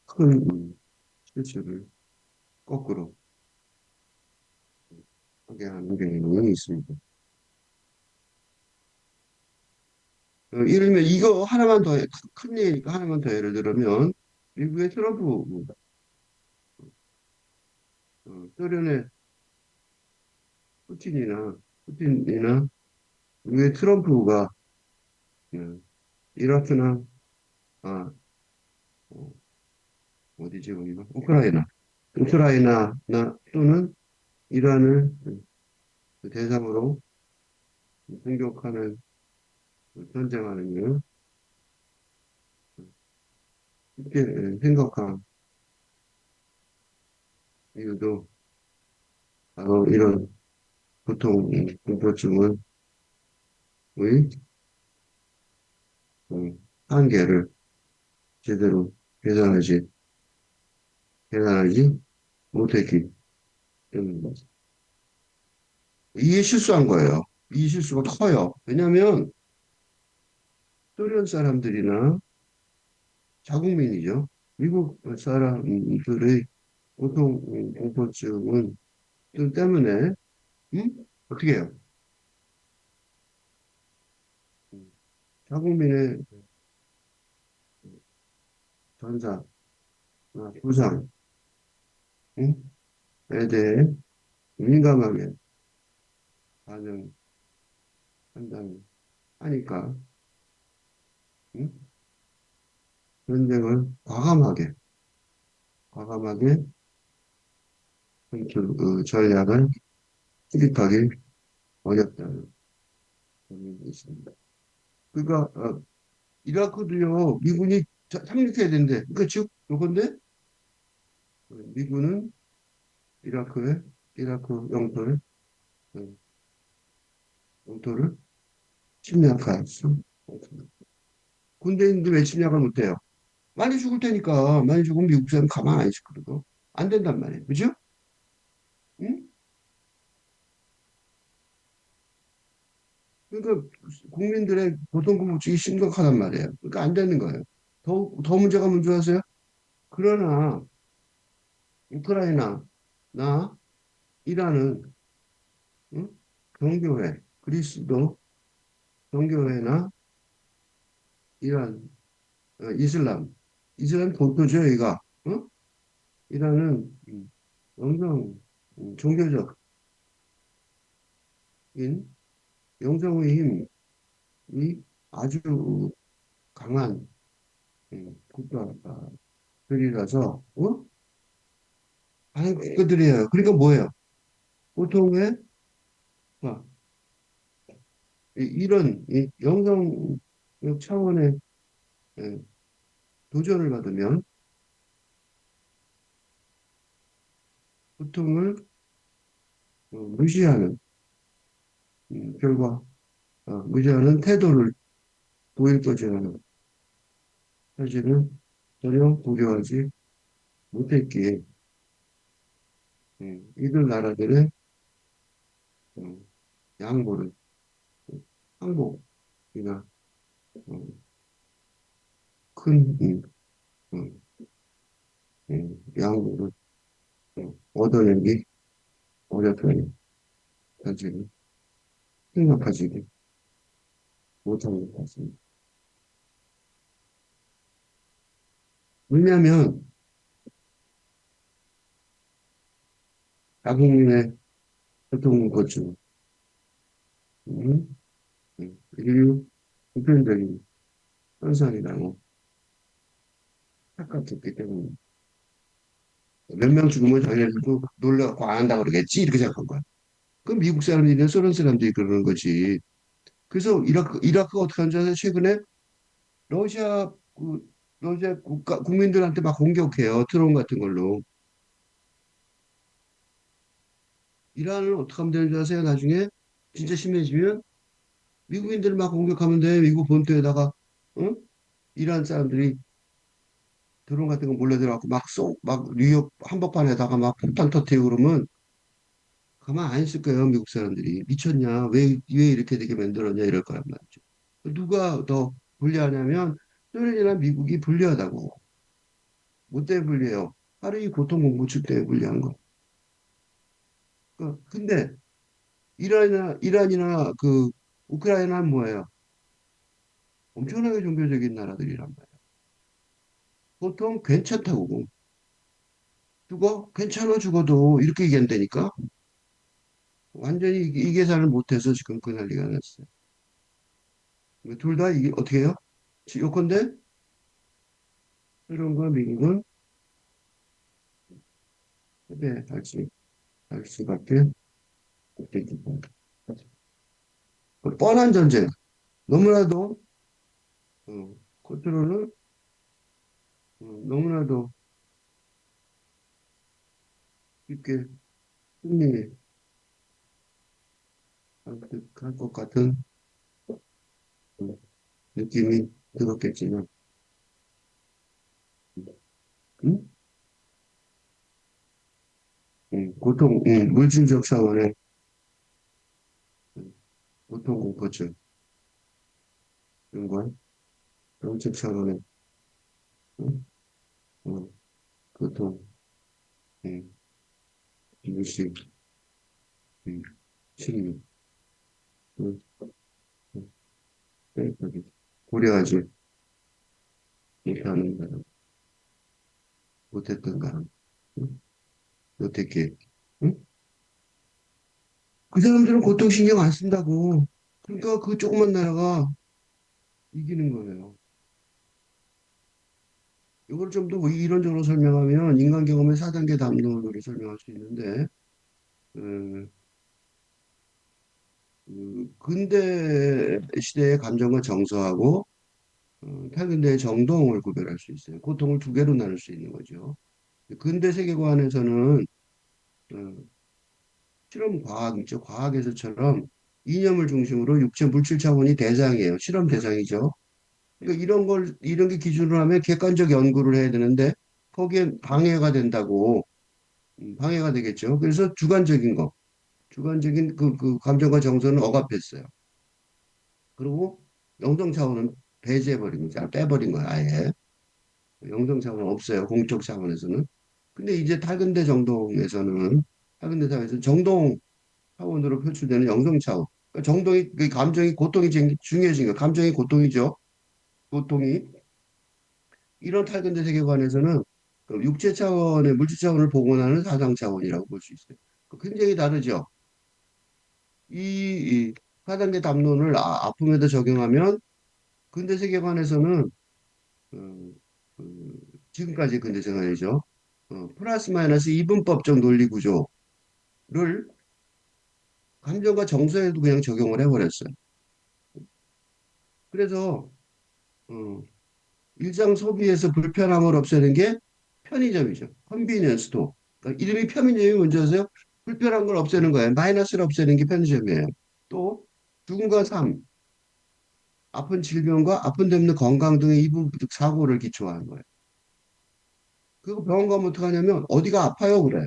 큰 실수를 거꾸로 하게 하는 경향이 있습니다. 예를 들면 이거 하나만 더, 큰 예니까 하나만 더 예를 들면 미국의 트럼프, 소련의 푸틴이나 미국의 트럼프가 어, 이라크나 아, 어, 어디지 거기가? 우크라이나나 또는 이란을 그 대상으로 공격하는 전쟁하는 일 쉽게 생각한 이유도 바로 이런 보통 공포증의 한계를 제대로 계산하지 계산하지 못했기 때문입니다. 이게 실수한 거예요. 이 실수가 커요. 왜냐하면 소련 사람들이나 자국민이죠. 미국 사람들의 보통 공포증은 때문에 어떻게 해요? 음, 자국민의 전사나 부상에 대해 민감하게 반응한다는 하니까 응? 전쟁을 과감하게 전략을 수립하기 어렵다는. 있습니다. 그러니까 이라크도요 미군이 상륙해야 된대. 그러니까 즉 요건데 미군은 이라크에 이라크 영토를 침략할 수 없습니다. 군대인들 왜 침략을 못해요? 많이 죽을 테니까 많이 죽으면 미국 사람 가만 안 있을 거거든. 안 된단 말이에요. 그죠? 응? 그러니까 국민들의 고통공포증이 심각하단 말이에요. 그러니까 안 되는 거예요. 더 문제가 뭔지 아세요? 그러나 우크라이나, 나, 이란은 응? 정교회, 그리스도 정교회나 이란, 이슬람 본토죠, 여기가. 어? 이란은 영성, 종교적인 영성의 힘이 아주 강한 국가들이라서, 아니, 그들이에요. 그러니까 뭐예요? 보통의, 아, 이런 영성력 차원의 예, 도전을 받으면 보통을 무시하는 결과, 무시하는 태도를 보일 것이라는 사실은 전혀 고려하지 못했기에 이들 나라들의 음, 양보를 항복이나 음, 큰 양보를 얻어내기 어렵다는 사실을 생각하지 못하는 것 같습니다. 왜냐하면 자국민의 고통을 거치고 인류 보편적인 현상이라고 착각했기 때문에 몇 명 죽으면 자기네들도 놀래갖고 안 한다고 그러겠지 이렇게 생각한 거야. 그 미국 사람들이나 소련 사람들이 그러는 거지. 그래서 이라크가 어떻게 하는지 아세요? 최근에 러시아 러시아 국민들한테 막 공격해요. 드론 같은 걸로. 이란을 어떻게 하면 되는지 아세요? 나중에 진짜 심해지면 미국인들을 막 공격하면 돼. 미국 본토에다가 응? 이란 사람들이 드론 같은 거 몰래 들어가고 막 뉴욕 한복판에다가 막 폭탄 터뜨리고 그러면 가만 안 있을 거예요. 미국 사람들이 미쳤냐? 왜 이렇게 되게 만들었냐? 이럴 거란 말이죠. 누가 더 불리하냐면 소련이나 미국이 불리하다고. 뭐 때문에 불리해요? 하루 이 고통공포증 때문에 불리한 거. 근데 이란이나 그 우크라이나는 뭐예요? 엄청나게 종교적인 나라들이란 말이에요. 보통 괜찮다고. 괜찮아 죽어도 이렇게 얘기한다니까? 완전히 이 계산을 못해서 지금 그 난리가 났어요. 둘 다 이게 어떻게 해요? 요컨대 이런 거 미국은 할 수밖에 없겠죠. 뻔한 전쟁. 너무나도 컨트롤을 너무나도 쉽게 승리할 것 같은 음, 느낌이 들었겠지만, 음? 물질적 차원의 음, 고통 공포증, 이런 정책 차원의 음, 어, 고통, 음, 이것이 음, 심리, 음, 여기까지 고려하지 못하는 가람, 못했던 가람, 음? 어떻게, 응? 그 사람들은 고통 신경 안 쓴다고. 그러니까 그 조그만 나라가 이기는 거예요. 이걸 좀 더 이론적으로 설명하면 인간 경험의 4단계 담론으로 설명할 수 있는데, 음, 근대 시대의 감정과 정서하고 탈근대의 정동을 구별할 수 있어요. 고통을 두 개로 나눌 수 있는 거죠. 근대 세계관에서는 어, 실험 과학이죠. 과학에서처럼 이념을 중심으로 육체 물질 차원이 대상이에요. 실험 대상이죠. 그러니까 이런 게 기준으로 하면 객관적 연구를 해야 되는데 거기에 방해가 된다고, 방해가 되겠죠. 그래서 주관적인 거, 주관적인 그 감정과 정서는 억압했어요. 그리고 영성 차원은 배제해버린 거죠. 빼버린 거예요, 아예. 영성 차원은 없어요. 공적 차원에서는. 근데 이제 탈근대 정동에서는, 탈근대 사회에서 정동 차원으로 표출되는 영성 차원. 그러니까 정동이, 그 감정이, 고통이 중요해진 거예요. 감정이 고통이죠. 고통이. 이런 탈근대 세계관에서는 그 육체 차원의 물질 차원을 복원하는 사상 차원이라고 볼 수 있어요. 굉장히 다르죠. 이 4단계 담론을 아픔에도 적용하면 근대 세계관에서는 어, 그, 지금까지 근대 세계관이죠. 플러스 마이너스 이분법적 논리 구조를 감정과 정서에도 그냥 적용을 해버렸어요. 그래서 어, 일상 소비에서 불편함을 없애는 게 편의점이죠. 컨비니언스 스토어. 그러니까 이름이 편의점이 뭔지 아세요? 불편한 걸 없애는 거예요. 마이너스를 없애는 게 편의점이에요. 또 죽음과 삶, 아픈 질병과 아픈 데 없는 건강 등의 이분적 사고를 기초화한 거예요. 그거 병원 가면 어떡하냐면 어디가 아파요 그래.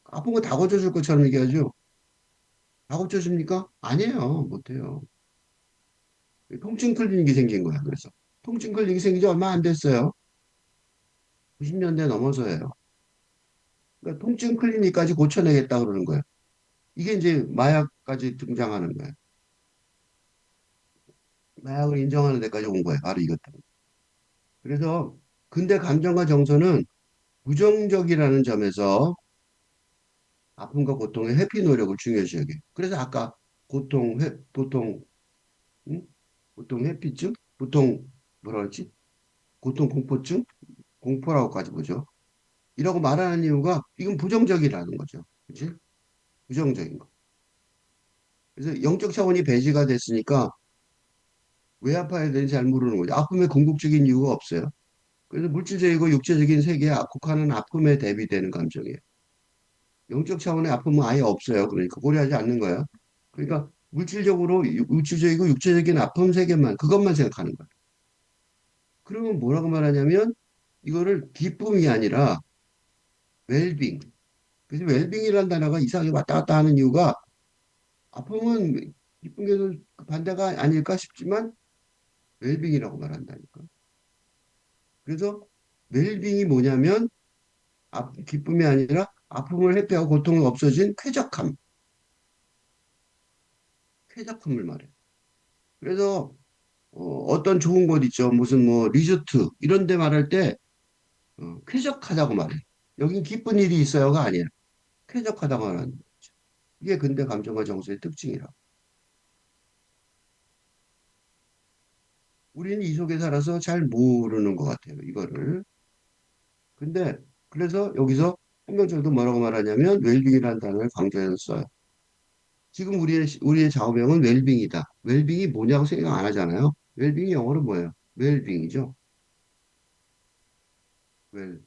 아픈 거 다 고쳐줄 것처럼 얘기하죠. 다 고쳐줍니까? 아니에요. 못해요. 통증 클리닉이 생긴 거야. 그래서 통증 클리닉이 생긴 지 얼마 안 됐어요. 90년대 넘어서예요. 그러니까 통증 클리닉까지 고쳐내겠다 그러는 거예요. 이게 이제 마약까지 등장하는 거예요. 마약을 인정하는 데까지 온 거예요. 바로 이것 때문에. 그래서 근대 감정과 정서는 부정적이라는 점에서 아픔과 고통의 회피 노력을 중요시 여겨요. 그래서 아까 보통, 응? 보통 회피증? 보통, 뭐라 그러지? 고통 공포증? 공포라고까지 보죠. 이라고 말하는 이유가 이건 부정적이라는 거죠. 그치? 부정적인 거. 그래서 영적 차원이 배제가 됐으니까 왜 아파야 되는지 잘 모르는 거죠. 아픔의 궁극적인 이유가 없어요. 그래서 물질적이고 육체적인 세계에 국한은 아픔에 대비되는 감정이에요. 영적 차원의 아픔은 아예 없어요. 그러니까 고려하지 않는 거예요. 그러니까 물질적으로 물질적이고 육체적인 아픔 세계만 그것만 생각하는 거예요. 그러면 뭐라고 말하냐면 이거를 기쁨이 아니라 웰빙. 그래서 웰빙이라는 단어가 이상하게 왔다 갔다 하는 이유가 아픔은 기쁜 게 반대가 아닐까 싶지만 웰빙이라고 말한다니까. 그래서 웰빙이 뭐냐면 기쁨이 아니라 아픔을 회피하고 고통이 없어진 쾌적함, 쾌적함을 말해요. 그래서 떤 좋은 곳 있죠. 무슨 뭐 리조트 이런 데 말할 때 쾌적하다고 말해요. 여긴 기쁜 일이 있어요가 아니야. 쾌적하다고 말하는 거죠. 이게 근대 감정과 정서의 특징이라. 우리는 이 속에 살아서 잘 모르는 것 같아요. 이거를. 근데 그래서 여기서 홍명철도 뭐라고 말하냐면 웰빙이라는 단어를 강조해서 써요. 지금 우리의 좌우명은 웰빙이다. 웰빙이 뭐냐고 생각 안 하잖아요. 웰빙이 영어로 뭐예요? 웰빙이죠. 웰빙.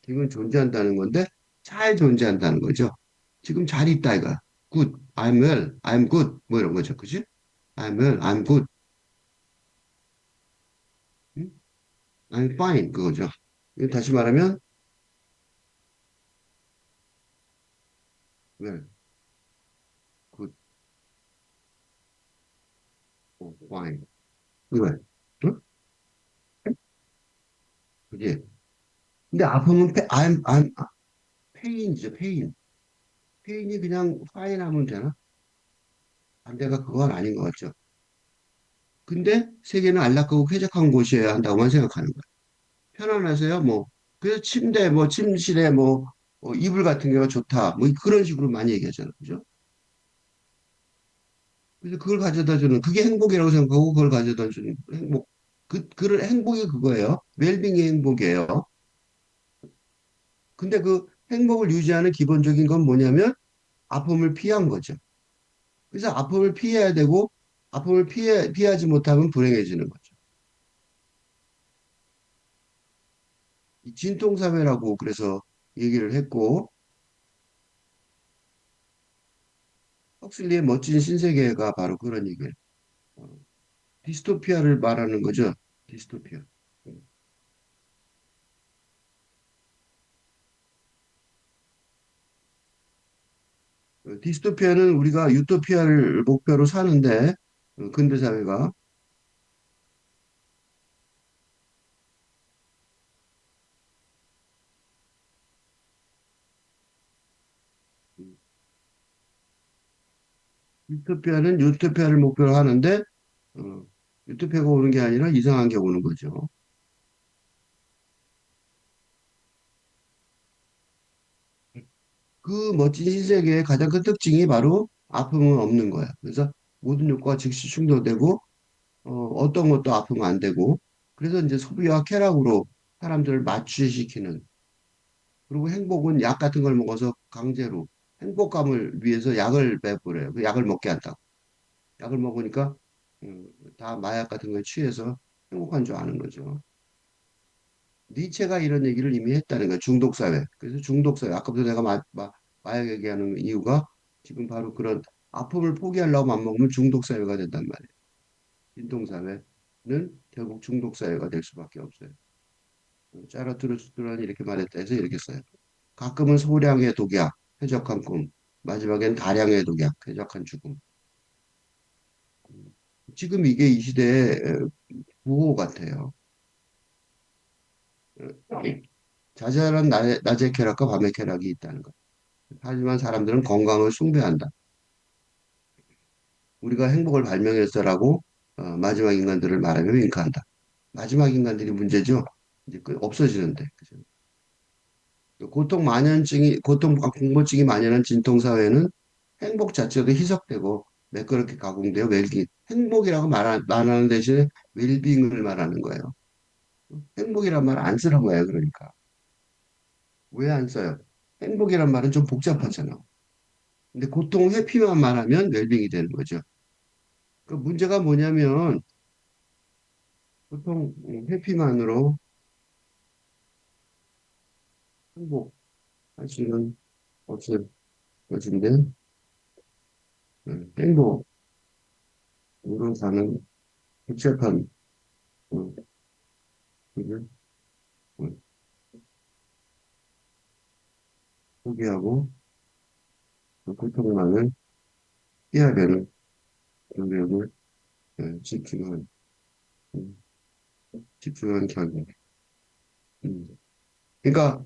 지금 존재한다는 건데 잘 존재한다는 거죠. 지금 잘 있다 이거야. good, I'm well, I'm good 뭐 이런 거죠. 그지? I'm well, I'm good, 응? I'm fine 그거죠. 이거 다시 말하면 well, good, fine 이거야. 응? 그지? 근데 아프면 페인이죠, 페인. 페인이 그냥 fine 하면 되나? 반대가 그건 아닌 것 같죠. 근데 세계는 안락하고 쾌적한 곳이어야 한다고만 생각하는 거예요. 편안하세요? 뭐, 그래서 침대, 뭐, 침실에 뭐, 이불 같은 게가 좋다. 뭐, 그런 식으로 많이 얘기하잖아요. 그죠? 그래서 그걸 가져다 주는, 그게 행복이라고 생각하고 그걸 가져다 주는 행복. 그런 행복이 그거예요. 웰빙의 행복이에요. 근데 그 행복을 유지하는 기본적인 건 뭐냐면 아픔을 피한 거죠. 그래서 아픔을 피해야 되고 아픔을 피하지 못하면 불행해지는 거죠. 이 진통사회라고 그래서 얘기를 했고 헉슬리의 멋진 신세계가 바로 그런 얘기예요. 어, 디스토피아를 말하는 거죠. 디스토피아. 디스토피아는 우리가 유토피아를 목표로 사는데 근대 사회가 음, 유토피아를 목표로 하는데 어, 유토피아가 오는 게 아니라 이상한 게 오는 거죠. 그 멋진 신세계의 가장 큰 특징이 바로 아픔은 없는 거야. 그래서 모든 욕구가 즉시 충족되고 어떤 것도 아프면 안 되고 그래서 이제 소비와 쾌락으로 사람들을 마취시키는 그리고 행복은 약 같은 걸 먹어서 강제로 행복감을 위해서 약을 배부려요. 그 약을 먹게 한다고. 약을 먹으니까 다 마약 같은 거에 취해서 행복한 줄 아는 거죠. 니체가 이런 얘기를 이미 했다는 거예요. 중독사회. 그래서 중독사회. 아까부터 내가 마약 얘기하는 이유가 지금 바로 그런 아픔을 포기하려고 맘먹으면 중독사회가 된단 말이에요. 진통사회는 결국 중독사회가 될 수밖에 없어요. 짜라투르스트라는 이렇게 말했다 해서 이렇게 써요. 가끔은 소량의 독약, 쾌적한 꿈, 마지막엔 다량의 독약, 쾌적한 죽음. 지금 이게 이 시대의 구호 같아요. 자잘한 낮의 쾌락과 밤의 쾌락이 있다는 것. 하지만 사람들은 건강을 숭배한다. 우리가 행복을 발명했어라고 마지막 인간들을 말하며 윙크한다. 마지막 인간들이 문제죠. 이제 없어지는데. 그죠? 공포증이 만연한 진통사회는 행복 자체도 희석되고 매끄럽게 가공되어 행복이라고 말하는 대신에 웰빙을 말하는 거예요. 행복이란 말 안 쓰는 거예요, 그러니까. 왜 안 써요? 행복이란 말은 좀 복잡하잖아. 근데 고통 회피만 말하면 웰빙이 되는 거죠. 그 문제가 뭐냐면 보통 회피만으로 행복할 수는 없을 것인데 행복으로 사는 복잡한 어, 그걸 어, 포기하고 그 고통만을 피해야 되는 노력을 집중한 음, 집중한 결과. 음. 그러니까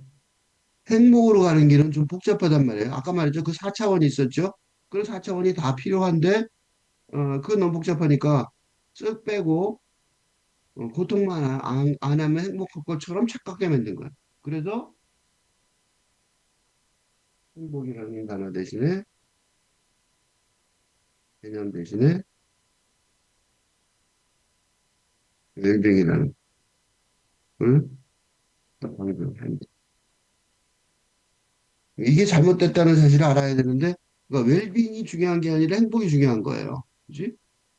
행복으로 가는 길은 좀 복잡하단 말이에요. 아까 말했죠. 그 4차원이 있었죠. 그 4차원이 다 필요한데 그건 너무 복잡하니까 쓱 빼고 고통만 안 하면 행복할 것처럼 착각게 만든 거야. 그래서 행복이라는 단어 대신에 개념 대신에 웰빙이라는 걸 강조합니다. 이게 잘못됐다는 사실을 알아야 되는데 그러니까 웰빙이 중요한 게 아니라 행복이 중요한 거예요. 그지?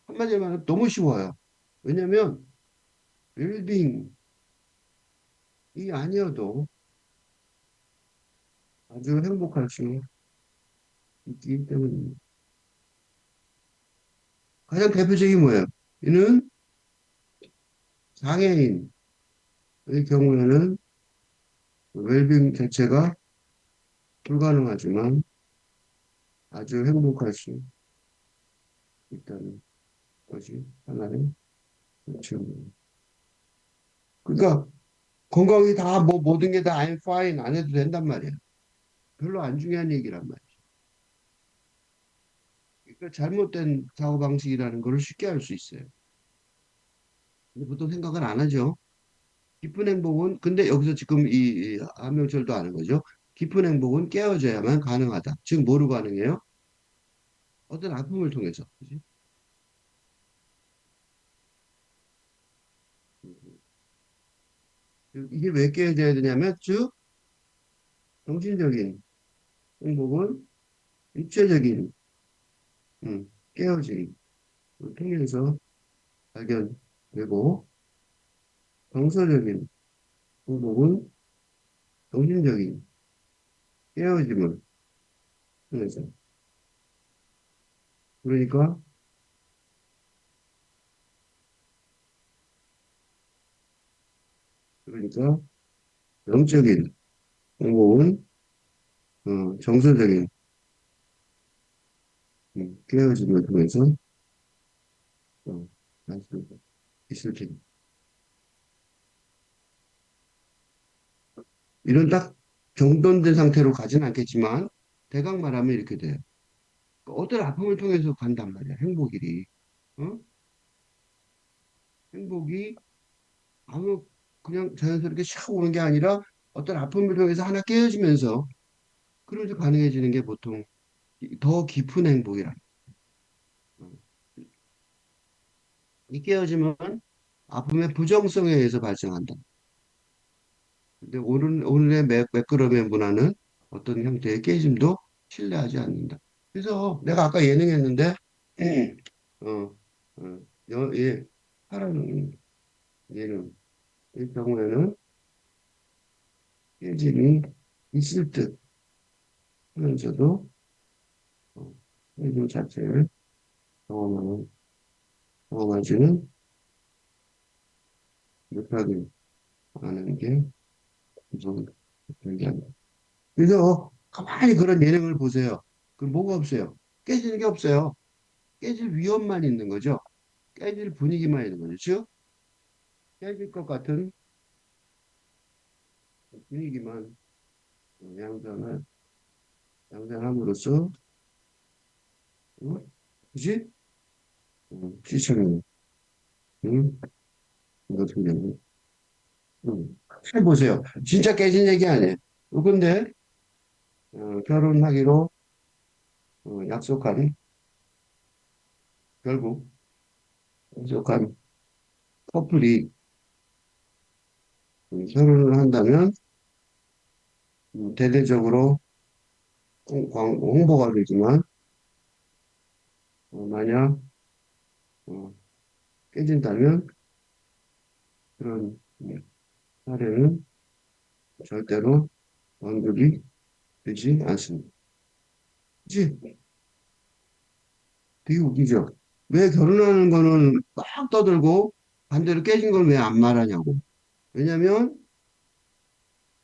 한마디로 말하면 너무 쉬워요. 왜냐면 웰빙이 아니어도 아주 행복할 수 있기 때문입니다. 가장 대표적인 뭐예요? 이는 장애인의 경우에는 웰빙 자체가 불가능하지만 아주 행복할 수 있다는 것이 하나의 질문. 그러니까 건강이 다 뭐 모든 게 다 I'm fine 안 해도 된단 말이야. 별로 안 중요한 얘기란 말이야. 그러니까 잘못된 사고방식이라는 거를 쉽게 알 수 있어요. 근데 보통 생각을 안 하죠. 깊은 행복은 근데 여기서 지금 이 한명철도 아는 거죠. 깊은 행복은 깨어져야만 가능하다. 즉 뭐로 가능해요? 어떤 아픔을 통해서. 그지? 이게 왜 깨어져야 되냐면 즉 정신적인 행복은 입체적인 깨어짐을 통해서 발견되고 정서적인 행복은 정신적인 깨어짐을 통해서 그러니까 그러니까 영적인 행복은 정서적인 깨어짐을 통해서 할수 있을 테니 이런 딱 정돈된 상태로 가진 않겠지만 대강 말하면 이렇게 돼요. 어떤 아픔을 통해서 간단 말이야. 행복이. 어? 행복이 아무 그냥 자연스럽게 샥 오는 게 아니라 어떤 아픔을 통해서 하나 깨어지면서 그러면서 가능해지는 게 보통 더 깊은 행복이라. 어. 이 깨어짐은 아픔의 부정성에 의해서 발생한다. 근데 오늘의 매끄러움의 문화는 어떤 형태의 깨짐도 신뢰하지 않는다. 그래서 내가 아까 예능했는데 어, 예, 사람 예능 이 경우에는 깨짐이 있을 듯 하면서도 깨짐 자체를 경험하는, 경험하지는 못하게 하는 게 우선 굉장히. 그래서 가만히 그런 예능을 보세요. 그 뭐가 없어요. 깨지는 게 없어요. 깨질 위험만 있는 거죠. 깨질 분위기만 있는 거죠. 즉, 깨질 것 같은 분위기만 양산을, 양산함으로써, 그지? 시청률, 음, 같은 경우. 잘 보세요. 진짜 깨진 얘기 아니에요. 근데, 결혼하기로 약속한, 결국, 약속한 커플이 결혼을 한다면, 대대적으로 홍보가 되지만, 만약, 어, 깨진다면, 그런 사례는 절대로 언급이 되지 않습니다. 그치? 되게 웃기죠? 왜 결혼하는 거는 막 떠들고 반대로 깨진 건 왜 안 말하냐고. 왜냐면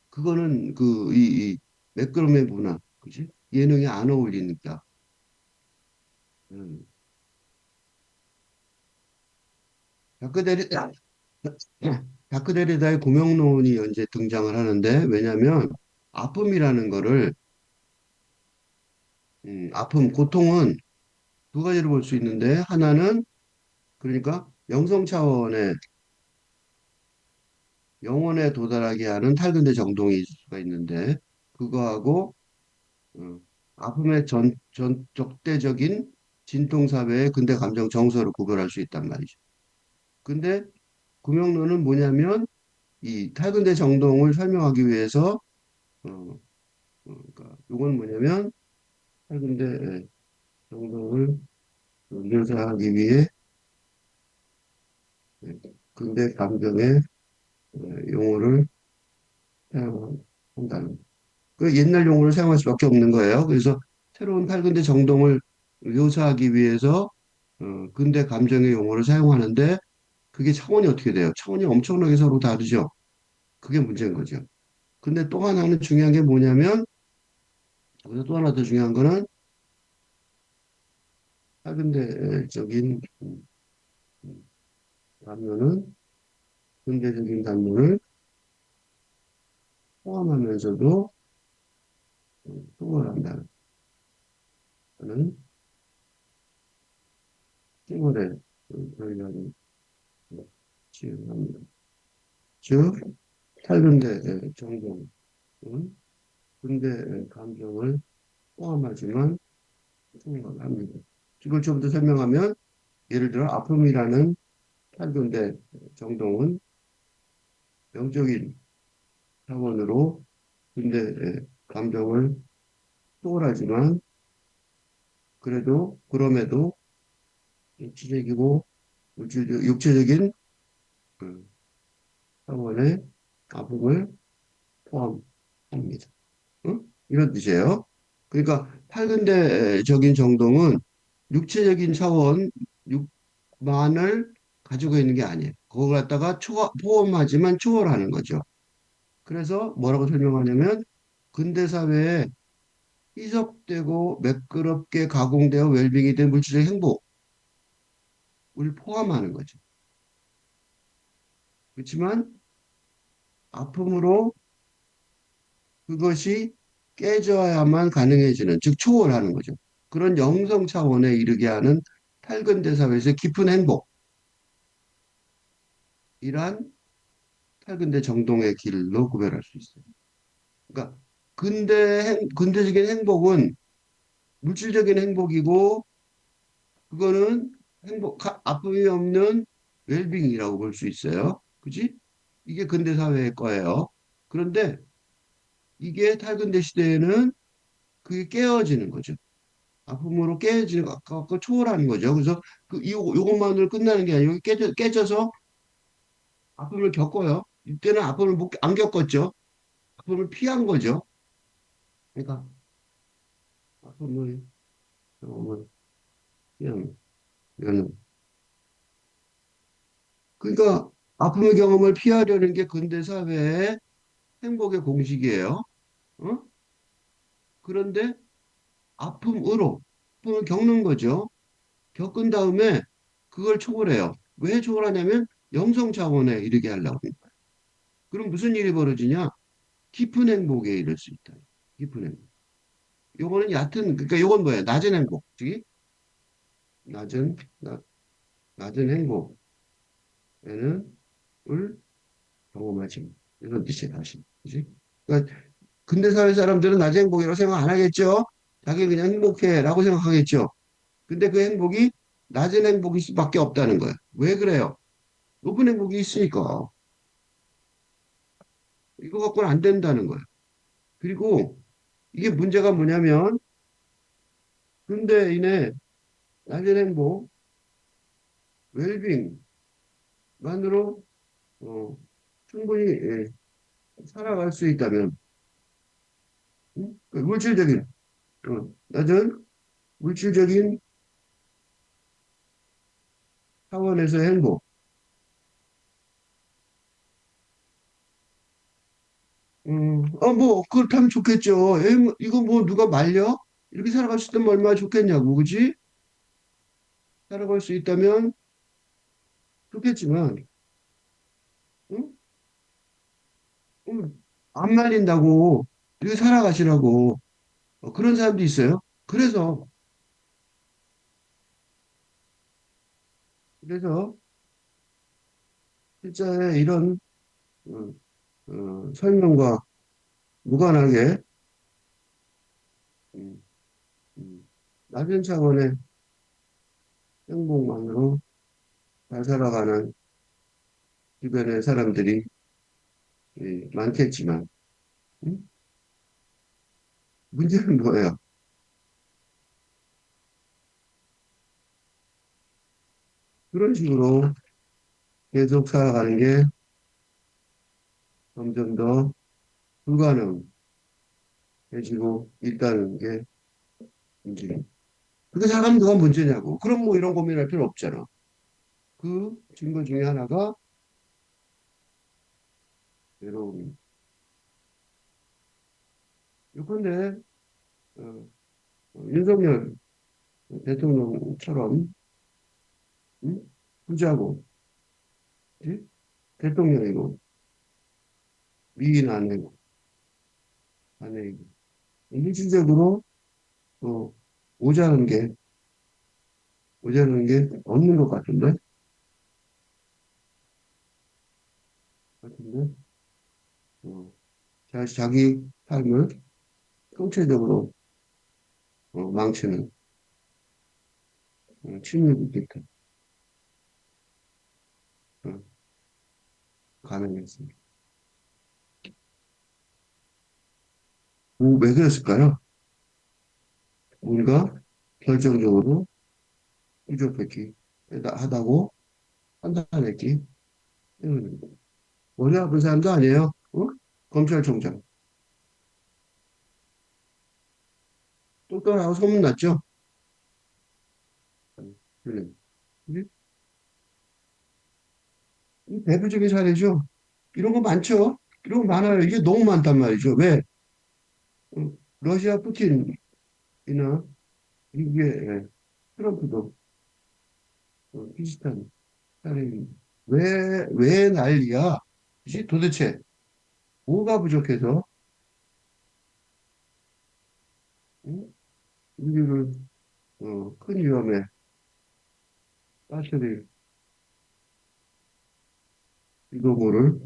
그거는 이 매끄러움의 문화, 그치? 예능에 안 어울리니까. 음. 다크데리, 다크데리다의 고명론이 이제 등장을 하는데, 왜냐면 아픔이라는 거를, 아픔, 고통은 두 가지로 볼 수 있는데, 하나는 그러니까 영성 차원의 영혼에 도달하게 하는 탈근대 정동이 있을 수가 있는데 그거하고 어, 아픔의 적대적인 진통사회의 근대 감정 정서를 구별할 수 있단 말이죠. 근데 구명론은 뭐냐면 이 탈근대 정동을 설명하기 위해서 그러니까 이건 뭐냐면 탈근대 정동을 묘사하기 위해 근대 감정의 용어를 사용한다는 그 옛날 용어를 사용할 수밖에 없는 거예요. 그래서 새로운 탈근대 정동을 묘사하기 위해서 근대 감정의 용어를 사용하는데 그게 차원이 어떻게 돼요? 차원이 엄청나게 서로 다르죠. 그게 문제인 거죠. 근데 또 하나는 중요한 게 뭐냐면 여기서 또 하나 더 중요한 거는 탈근대적인 담론은 근대적인 담론을 포함하면서도 초월한다는 생활의 권리를 지향합니다. 즉 탈근대 정동은 근대 감정을 포함하지만 합니다. 이걸 좀 더 설명하면 예를 들어 아픔이라는 탈근대 정동은 영적인 차원으로 근대 감정을 초월하지만 그래도 그럼에도 육체적이고 육체적인 그 차원의 아픔을 포함합니다. 응? 이런 뜻이에요. 그러니까 팔근대적인 정동은 육체적인 차원, 육만을 가지고 있는 게 아니에요. 그걸 갖다가 포함하지만 초월하는 거죠. 그래서 뭐라고 설명하냐면 근대 사회에 희석되고 매끄럽게 가공되어 웰빙이 된 물질의 행복을 포함하는 거죠. 그렇지만 아픔으로 그것이 깨져야만 가능해지는, 즉 초월하는 거죠. 그런 영성 차원에 이르게 하는 탈근대 사회에서 깊은 행복이란 탈근대 정동의 길로 구별할 수 있어요. 그러니까 근대적인 행복은 물질적인 행복이고 그거는 아픔이 없는 웰빙이라고 볼 수 있어요. 그지? 이게 근대 사회의 거예요. 그런데 이게 탈근대 시대에는 그게 깨어지는 거죠. 아픔으로 깨지는 거 초월하는 거죠. 그래서 요것만으로 끝나는 게 아니고 깨져서 아픔을 겪어요. 이때는 아픔을 안 겪었죠. 아픔을 피한 거죠. 그러니까 아픔을 경험을 피한 이거는 그러니까 아픔의 경험을 피하려는 게 근대 사회의 행복의 공식이에요. 어? 그런데 아픔을 겪는 거죠. 겪은 다음에 그걸 초월해요. 왜 초월하냐면 영성 차원에 이르게 하려고. 그럼 무슨 일이 벌어지냐? 깊은 행복에 이를 수 있다. 깊은 행복. 요거는 그러니까 요건 뭐예요? 낮은 행복. 즉, 낮은, 낮, 낮은 행복에는, 을 경험하지. 이런 뜻이에요, 다시. 그지? 그러니까, 근대 사회 사람들은 낮은 행복이라고 생각 안 하겠죠? 자기 그냥 행복해. 라고 생각하겠죠? 근데 그 행복이 낮은 행복일 수밖에 없다는 거예요. 왜 그래요? 높은 행복이 있으니까. 이거 갖고는 안 된다는 거예요. 그리고 이게 문제가 뭐냐면, 근대인의 낮은 행복, 웰빙만으로 충분히 살아갈 수 있다면 그 물질적인 낮은 물질적인 차원에서의 행복 뭐 그렇다면 좋겠죠. 이거 뭐 누가 말려? 이렇게 살아갈 수 있다면 얼마나 좋겠냐고 그지? 살아갈 수 있다면 좋겠지만 응? 안 말린다고 이렇게 살아가시라고 그런 사람도 있어요. 그래서 실제 이런 어, 설명과 무관하게 음, 낮은 차원의 행복만으로 잘 살아가는 주변의 사람들이 많겠지만 음? 문제는 뭐예요? 그런 식으로 계속 살아가는 게 점점 더 불가능해지고 있다는 게 문제예요. 그렇게 살아가면 누가 문제냐고. 그럼 뭐 이런 고민할 필요 없잖아. 그 증거 중에 하나가 외로움입니다. 요컨대 어, 윤석열 대통령처럼 부자고 그치? 대통령이고 미인 아내이고 일시적으로 어, 오자는 게 오자는 게 없는 것 같은데 어, 자기 삶을 총체적으로 망치는 침묵이 있겠다 어, 가능했습니다. 왜 그랬을까요? 뭔가 결정적으로 부족했기 하다고 판단했기 때문입니다. 머리 아픈 사람도 아니에요. 어? 검찰총장. 똑똑하고 소문났죠? 네. 이게 대표적인 사례죠. 이런 거 많죠? 이런 거 많아요. 이게 너무 많단 말이죠. 왜? 러시아 푸틴이나 미국의 트럼프도 비슷한 사례입니다. 왜 난리야? 그치? 도대체 뭐가 부족해서 응? 인류를 큰 위험에 빠뜨릴 이거 뭐를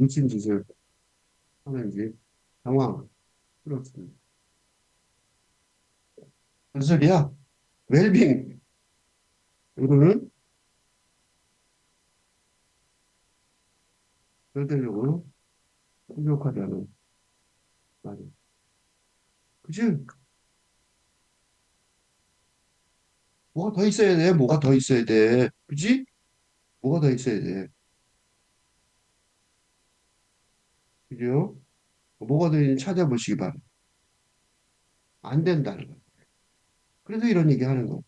미친 짓을 하는지 당황. 그렇습니다. 무슨 소리야? 웰빙. 이거는 절대적으로 부족하다는 말이에요. 그치? 뭐가 더 있어야 돼? 뭐가 더 있어야 돼? 그치? 뭐가 더 있어야 돼? 그죠? 뭐가 더 있는지 찾아보시기 바랍니다. 안 된다는 거예요. 그래서 이런 얘기 하는 거.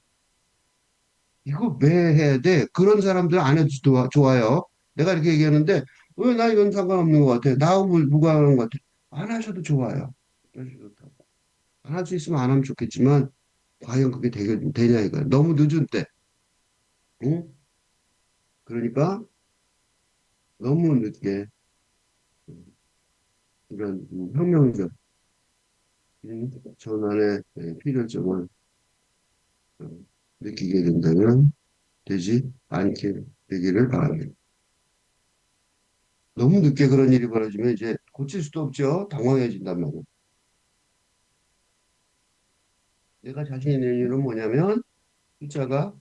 이거 왜 해야 돼? 그런 사람들 안 해도 좋아요. 내가 이렇게 얘기하는데, 왜 나 이건 상관없는 것 같아. 나하고 무관한 것 같아. 안 하셔도 좋아요. 안 하셔도 좋다고. 안 할 수 있으면 안 하면 좋겠지만, 과연 그게 되냐 이거야. 너무 늦은 때. 응? 그러니까 너무 늦게 이런 혁명적 전환의 필요성을 어, 느끼게 된다면 되지 않게 되기를 바랍니다. 너무 늦게 그런 일이 벌어지면 이제 고칠 수도 없죠. 당황해진단 말이에요. 내가 자신 있는 이유는 뭐냐면 숫자가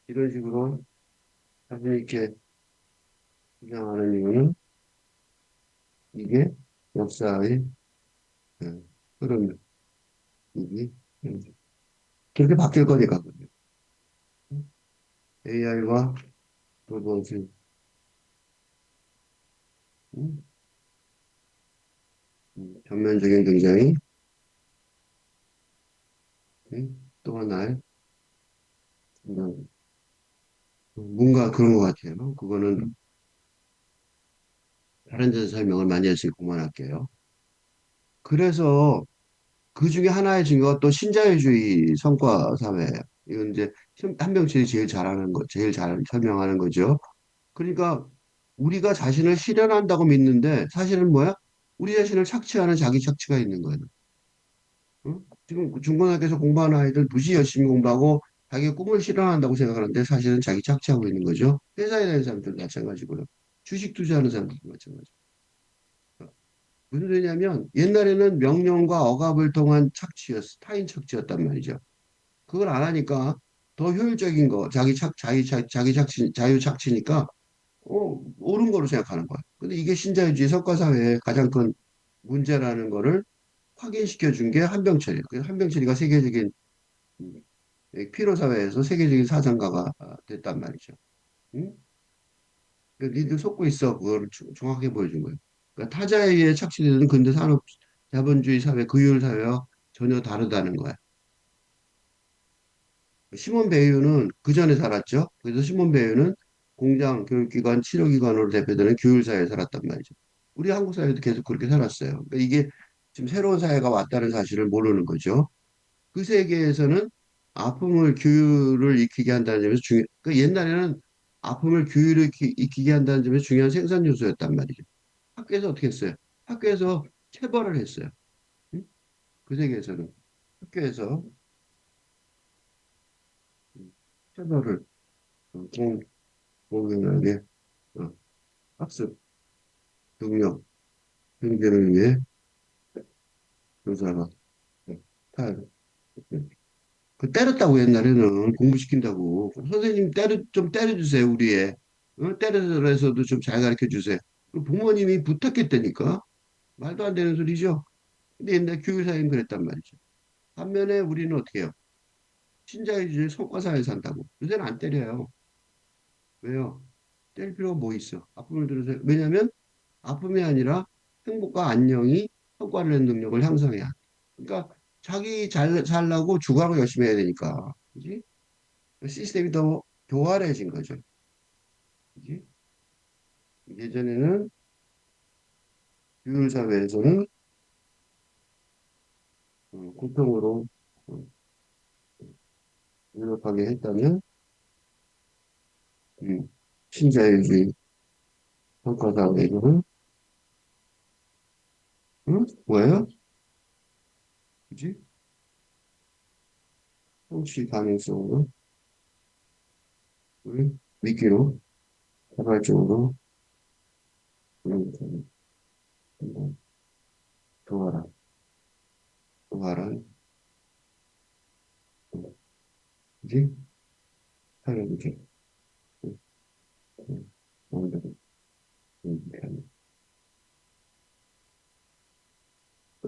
이런 식으로 자신 있게 주장하는 이유는 이게 역사의 어, 흐름이기 그렇게 바뀔 거니까요. AI와 로봇의 전면적인 등장이 또 하나의 뭔가 그런 것 같아요. 그거는 다른 데서 설명을 많이 했으니 그만할게요. 그래서 그 중에 하나의 증거가 또 신자유주의 성과 사회예요. 이건 이제 한병철이 제일 잘하는 거, 제일 잘 설명하는 거죠. 그러니까 우리가 자신을 실현한다고 믿는데 사실은 뭐야? 우리 자신을 착취하는 자기 착취가 있는 거예요. 응? 지금 중고등학교에서 공부하는 아이들 무지 열심히 공부하고 자기 꿈을 실현한다고 생각하는데 사실은 자기 착취하고 있는 거죠. 회사에 다니는 사람들도 마찬가지고요. 주식 투자하는 사람들도 마찬가지. 무슨 소리냐면 옛날에는 명령과 억압을 통한 타인 착취였단 말이죠. 그걸 안 하니까 더 효율적인 거, 자기 착취, 자유 착취니까 옳은 거로 생각하는 거야. 근데 이게 신자유주의 석가사회의 가장 큰 문제라는 거를 확인시켜 준 게 한병철이에요. 그래서 한병철이가 세계적인 음, 피로사회에서 세계적인 사상가가 됐단 말이죠. 응? 그러니까 니들 속고 있어. 그걸 정확하게 보여준 거예요. 그러니까 타자에 의해 착취되는 근대 산업 자본주의 사회, 규율 사회와 전혀 다르다는 거야. 시몬 베이유는 그 전에 살았죠. 그래서 시몬 베이유는 공장, 교육기관, 치료기관으로 대표되는 규율사회에 살았단 말이죠. 우리 한국 사회도 계속 그렇게 살았어요. 그러니까 이게 지금 새로운 사회가 왔다는 사실을 모르는 거죠. 그 세계에서는 아픔을 규율을 익히게 한다는 점에서 그 옛날에는 아픔을 익히게 한다는 점에서 중요한 생산 요소였단 말이죠. 학교에서 어떻게 했어요? 학교에서 체벌을 했어요. 응? 그 세계에서는 학교에서 체벌을 공공연하게 어, 학습, 능력, 경제를 위해 교사가 탈. 그 때렸다고 옛날에는 공부시킨다고 선생님 좀 때려주세요 우리 애 때려서라도 좀 잘 가르쳐 주세요 그 부모님이 부탁했다니까 말도 안 되는 소리죠 근데 옛날 교육사회는 그랬단 말이죠. 반면에 우리는 어떻게 해요? 신자유주의 성과사회 산다고. 요새는 안 때려요. 왜요? 때릴 필요가 뭐 있어? 아픔을 들으세요. 왜냐하면 아픔이 아니라 행복과 안녕이 성과를 내는 능력을 향상해야 돼. 그러니까 자기 잘 살라고 주관을 열심히 해야 되니까. 그지? 시스템이 더 교활해진 거죠. 그지? 예전에는 규율 사회에서는 고통으로 어, 유력하게 했다면 신자유주의 성과 사회에서는 뭐예요? 그지? 성취 가능성으로 미끼로 자발적으로 음, 교활한 교활한 그지? 사회주의 오늘은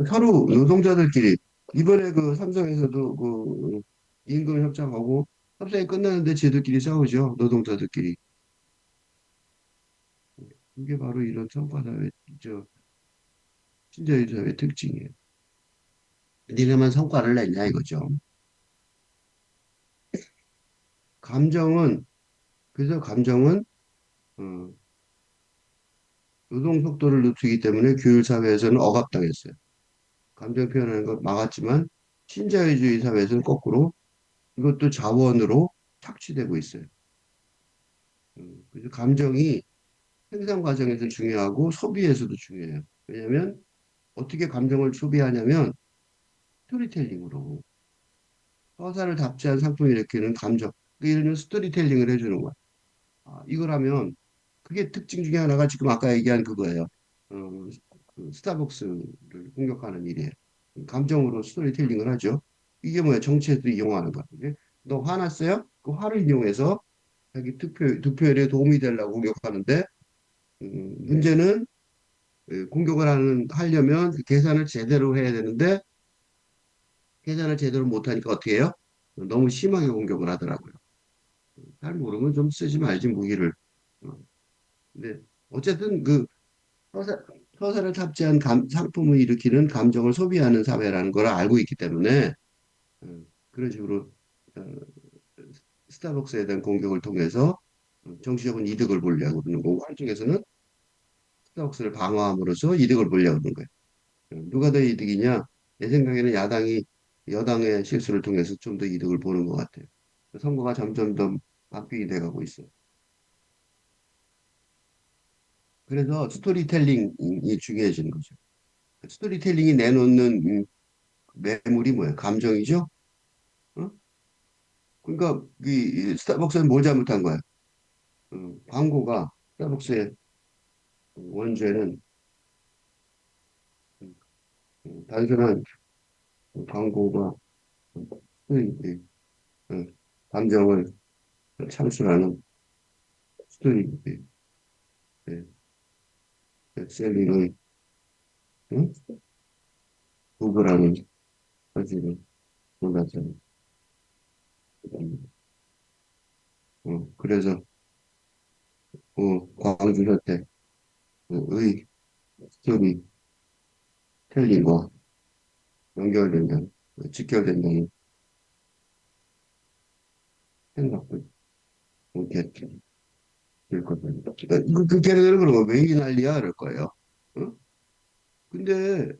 서로 노동자들끼리 이번에 그 삼성에서도 그 임금 협상하고 협상이 끝나는데 쟤들끼리 싸우죠. 노동자들끼리. 이게 바로 이런 성과사회, 신자유주의 사회 특징이에요. 니네만 성과를 냈냐 이거죠. 감정은 그래서 감정은 어, 노동 속도를 늦추기 때문에 규율 사회에서는 억압당했어요. 감정 표현하는 걸 막았지만 신자유주의 사회에서는 거꾸로 이것도 자원으로 착취되고 있어요. 그래서 감정이 생산 과정에서 중요하고 소비에서도 중요해요. 왜냐하면 어떻게 감정을 소비하냐면 스토리텔링으로 서사를 답지한 상품을 일으키는 감정. 그러니까 예를 들면 스토리텔링을 해주는 거야. 아, 이걸 하면 그게 특징 중에 하나가 지금 아까 얘기한 그거예요. 어, 그 스타벅스를 공격하는 일이에요. 감정으로 스토리텔링을 하죠. 이게 뭐야? 정치에도 이용하는 거야. 그지? 너 화났어요? 그 화를 이용해서 자기 득표율에 도움이 되려고 공격하는데 문제는 공격을 하려면 그 계산을 제대로 해야 되는데 계산을 제대로 못하니까 어떻게 해요? 너무 심하게 공격을 하더라고요. 잘 모르면 좀 쓰지 말지 무기를. 어, 근데 어쨌든 그 서사, 서사를 탑재한 상품을 일으키는 감정을 소비하는 사회라는 걸 알고 있기 때문에 그런 식으로 어, 스타벅스에 대한 공격을 통해서 정치적인 이득을 보려고 그러는 거고 한쪽에서는 스타벅스를 방어함으로써 이득을 보려고 그러는 거예요. 누가 더 이득이냐? 내 생각에는 야당이 여당의 실수를 통해서 좀 더 이득을 보는 것 같아요. 선거가 점점 더 박빙이 돼가고 있어요. 그래서 스토리텔링이 중요해지는 거죠. 스토리텔링이 내놓는 매물이 뭐예요? 감정이죠? 어? 그러니까 이 스타벅스는 뭘 잘못한 거야? 광고가 스타벅스의 원죄는 단순한 광고가 스토리, 어, 감정을 창출하는 스토리, 셀링을 응? 구글하는 사실을 몰랐어요. 그래서 광주 사태 의 스토리 텔링과 연결된다는 직결된다는 생각도 못했죠. 될 거거든요. 걔네들은 그런 거 왜 이 난리야 그럴 거예요. 어? 근데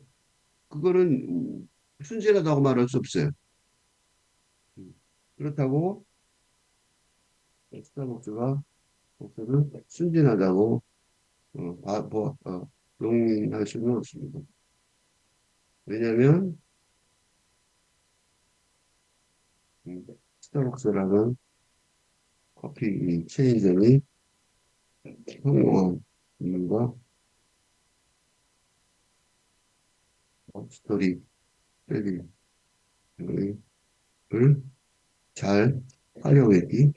그거는 순진하다고 말할 수 없어요. 음. 그렇다고 스타벅스가 목표를 순진하다고 용인할 수는 없습니다. 왜냐하면 스타벅스라는 커피 체인점이 성공한 이유가 스토리 텔링을 잘 활용했기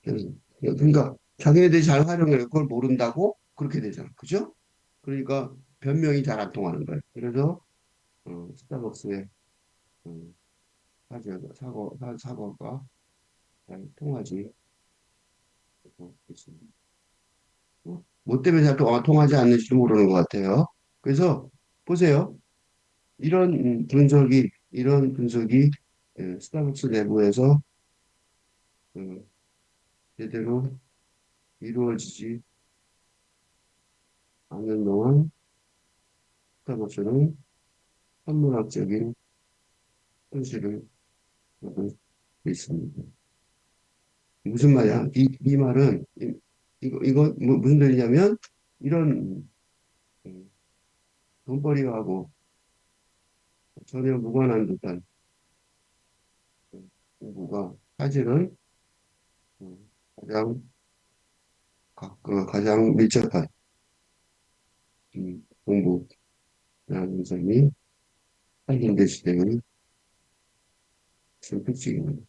때문에. 그러니까 자기네들이 잘 활용해 그걸 모른다고 그렇게 되잖아. 그죠? 그러니까 변명이 잘 안 통하는 거예요. 그래서 스타벅스의 사과가 잘 통하지 있습니다. 뭐 때문에 잘 통하지 않는지도 모르는 것 같아요. 그래서 보세요. 이런 분석이 스타벅스 내부에서 어, 제대로 이루어지지 않는 동안 스타벅스는 천문학적인 현실을 보고 있습니다. 무슨 말이야? 이 말은 이거 무슨 소리냐면 이런 음, 돈벌이하고 전혀 무관한 듯한 공부가 사실은 가장 가장 밀접한 공부라는 점이 한인대 시대의 큰 특징입니다.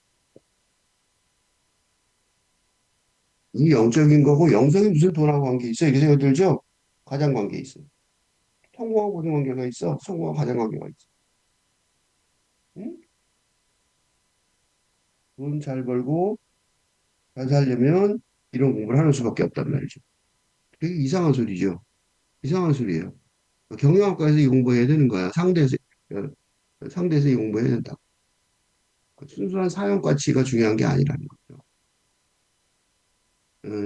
이 영적인 거고 영성이 무슨 돈하고 관계 있어? 이렇게 생각 들죠? 가장 관계 있어. 성공하고 무슨 관계가 있어? 성공하고 가장 관계가 있어. 응? 돈 잘 벌고 잘 살려면 이런 공부를 하는 수밖에 없단 말이죠. 되게 이상한 소리죠. 이상한 소리예요. 경영학과에서 이 공부해야 되는 거야. 상대에서 이 공부해야 된다. 순수한 사용 가치가 중요한 게 아니라는 거죠.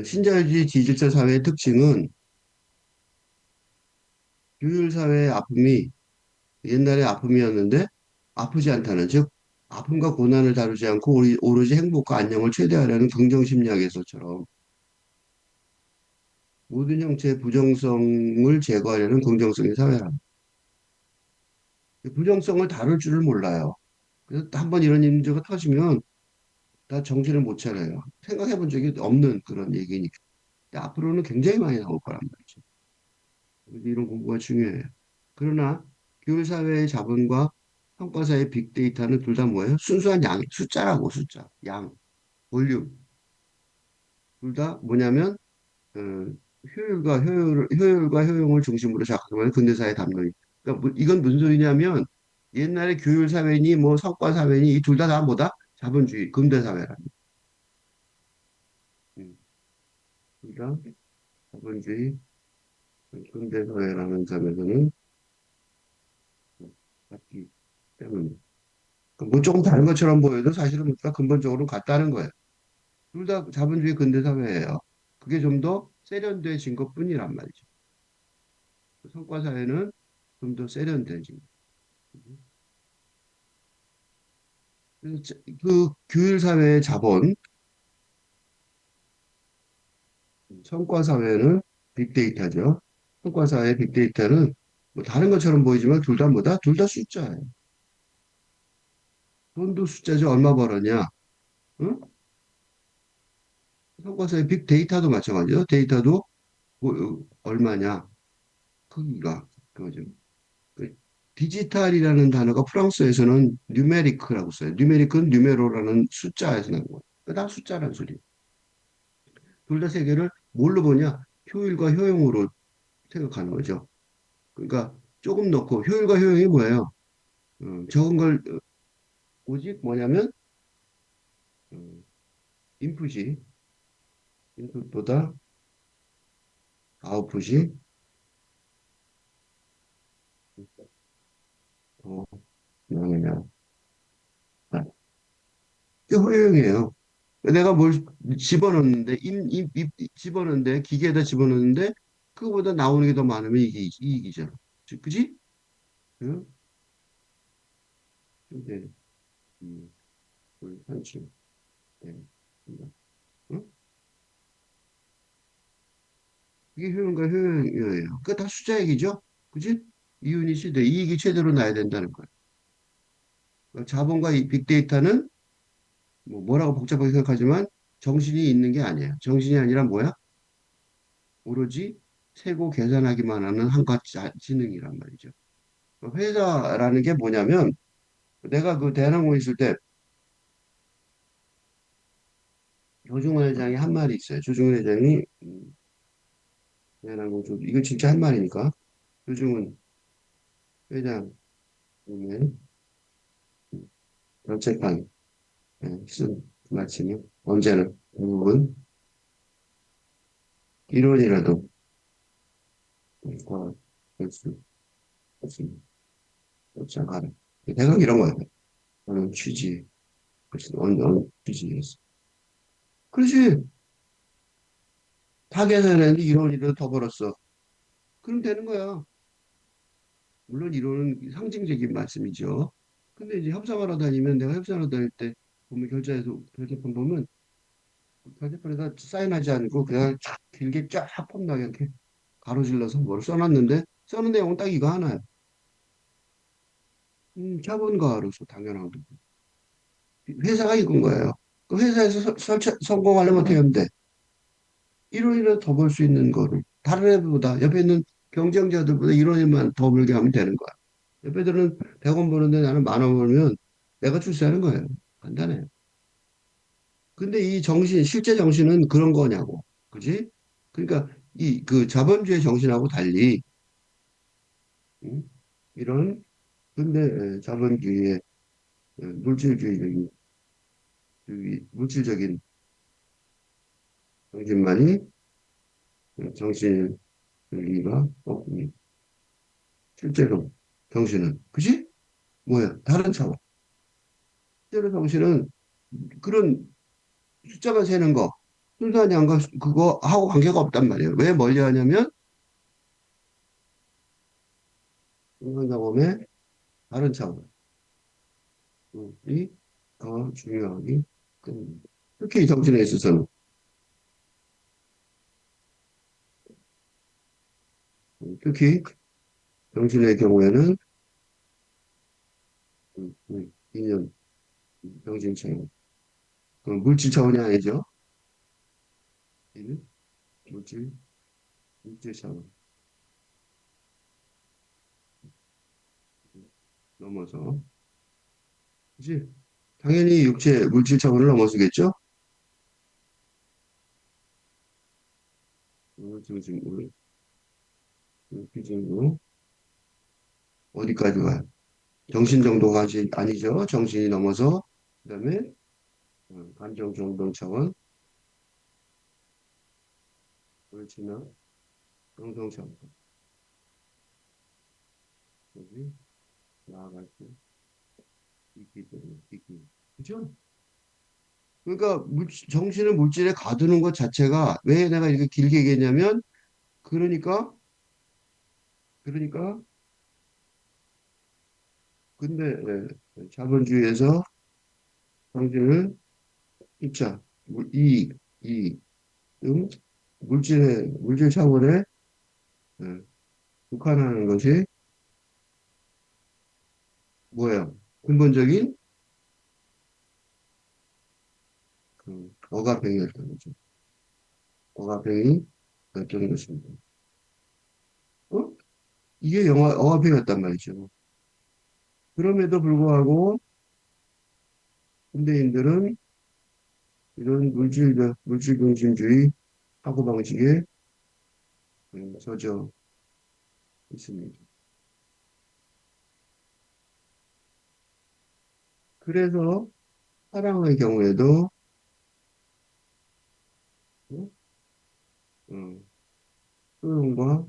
신자유주의 디지털 사회의 특징은 규율 사회의 아픔이 옛날에 아픔이었는데 아프지 않다는, 즉 아픔과 고난을 다루지 않고 오로지 행복과 안녕을 최대화하려는 긍정 심리학에서처럼 모든 형태의 부정성을 제거하려는 긍정성의 사회라. 부정성을 다룰 줄을 몰라요. 그래서 한번 이런 문제가 터지면 다 정신을 못 차려요. 생각해 본 적이 없는 그런 얘기니까. 근데 앞으로는 굉장히 많이 나올 거란 말이죠. 그래서 이런 공부가 중요해요. 그러나 교육사회의 자본과 성과사의 빅데이터는 둘 다 뭐예요? 순수한 양, 숫자라고, 숫자, 양, 볼륨. 둘 다 뭐냐면 어, 효율과 효용을 중심으로 작동하는 근대사회 담론이. 그러니까 이건 무슨 소리냐면 옛날에 교율 사회니 뭐 성과 사회니 이 둘 다 뭐다? 자본주의 근대사회라. 둘다 자본주의 근대사회라는 점에서는 같기 때문에. 뭐 조금 다른 것처럼 보여도 사실은 둘다 근본적으로 같다는 거예요. 둘 다 자본주의 근대사회예요. 그게 좀 더 세련돼진 것뿐이란 말이죠. 성과 사회는 좀 더 세련돼진. 그래서 그 규율 사회의 자본, 성과 사회는 빅데이터죠. 성과 사회의 빅데이터는 뭐 다른 것처럼 보이지만 둘 다 뭐다? 둘 다 숫자예요. 돈도 숫자죠. 얼마 벌었냐? 응? 성과 사회 빅데이터도 마찬가지죠. 데이터도 뭐, 얼마냐? 크기가 그거죠. 그 디지털이라는 단어가 프랑스에서는 뉴메리크라고 써요. 뉴메리크는 뉴메로라는 숫자에서 나온 거예요. 그다 숫자란 소리. 둘 다 세계를 뭘로 보냐? 효율과 효용으로 생각하는 거죠. 그러니까 조금 넣고 효율과 효용이 뭐예요? 적은 걸 오직 뭐냐면 음, 인풋이 인풋보다 아웃풋이 더 많으냐. 이게 효용이에요. 내가 뭘 집어넣는데 집어넣는데 기계에다 집어넣는데 그거보다 나오는 게 더 많으면 이게 이익이잖아. 그지? 응? 근데 한치 네. 응? 이게 효용과 효용이에요. 그거 다 숫자 얘기죠? 그지? 이윤이 시대 이익이 최대로 나야 된다는 거야. 그러니까 자본과 이 빅데이터는 뭐라고 복잡하게 생각하지만 정신이 있는 게 아니에요. 정신이 아니라 뭐야? 오로지 세고 계산하기만 하는 한가 지능이란 말이죠. 회사라는 게 뭐냐면 내가 그 대한항공에 있을 때 조중훈 회장이 한 말이 있어요. 조중훈 회장이 대한항공 이거 진짜 한 말이니까 조중훈 회장 네. 정책관 쓴 마침이 언제는 대부분 이론이라도 될수 없습니다. 시작하라. 대강 이런 거예요. 어느 취지, 그래서 어느 취지에서. 그렇지. 타겟에는 이론이라도 더 벌었어. 그럼 되는 거야. 물론 이론은 상징적인 말씀이죠. 근데 이제 협상하러 다니면 내가 협상하러 다닐 때 보면 결제판 보면 결제판에다 사인하지 않고 그냥 쫙 길게 쫙 폼나게 이렇게 가로질러서 뭘 써놨는데 써는 내용은 딱 이거 하나야. 자본가로서 당연한 거. 회사가 이건 거예요. 그 회사에서 성공하려면 어떻게 하면 돼? 1원이라도 더 벌 수 있는 거를 다른 애들보다 옆에 있는 경쟁자들보다 1원이만 더 벌게 하면 되는 거야. 옆에 들은 100원 버는데 나는 10,000원 벌면 내가 출세하는 거예요. 간단해요. 근데 이 정신, 실제 정신은 그런 거냐고. 그지? 그러니까 이 그 자본주의 정신하고 달리 음? 이런 근데 자본주의의 물질주의적인 물질적인 정신만이 정신을 리가 없습니다. 실제로 정신은 그지? 뭐야? 다른 차원. 실제로 정신은 그런 숫자만 세는 거 순수한 양과 그거 하고 관계가 없단 말이에요. 왜 멀리 하냐면 인간경험의 다른 차원이 더 중요하기 때문입니다. 특히 정신에 있어서는 특히 정신의 경우에는 이념, 정신 차원, 그 물질 차원이 아니죠. 이 물질, 물질 차원 넘어서 그지? 당연히 육체, 물질 차원을 넘어서겠죠? 정신으로, 기준으로 어디까지 가요? 정신 정도가 아니죠. 정신이 넘어서 그다음에 감정 정동 차원, 물질나 정동 차원 여기 나아갈 수 있기 때문에 있기. 그죠? 그러니까 정신을 물질에 가두는 것 자체가 왜 내가 이렇게 길게 얘기했냐면 그러니까 그러니까 근데 자본주의에서 정신을 입자 이익 이익 등 물질 차원에 예, 국한하는 것이 뭐예요? 근본적인 그 억압행위였던 거죠. 억압행위였던 것입니다. 어? 이게 영화 억압행위였단 말이죠. 그럼에도 불구하고 현대인들은 이런 물질 중심주의 사고방식에 젖어 있습니다. 그래서 사랑의 경우에도 어? 어, 소용과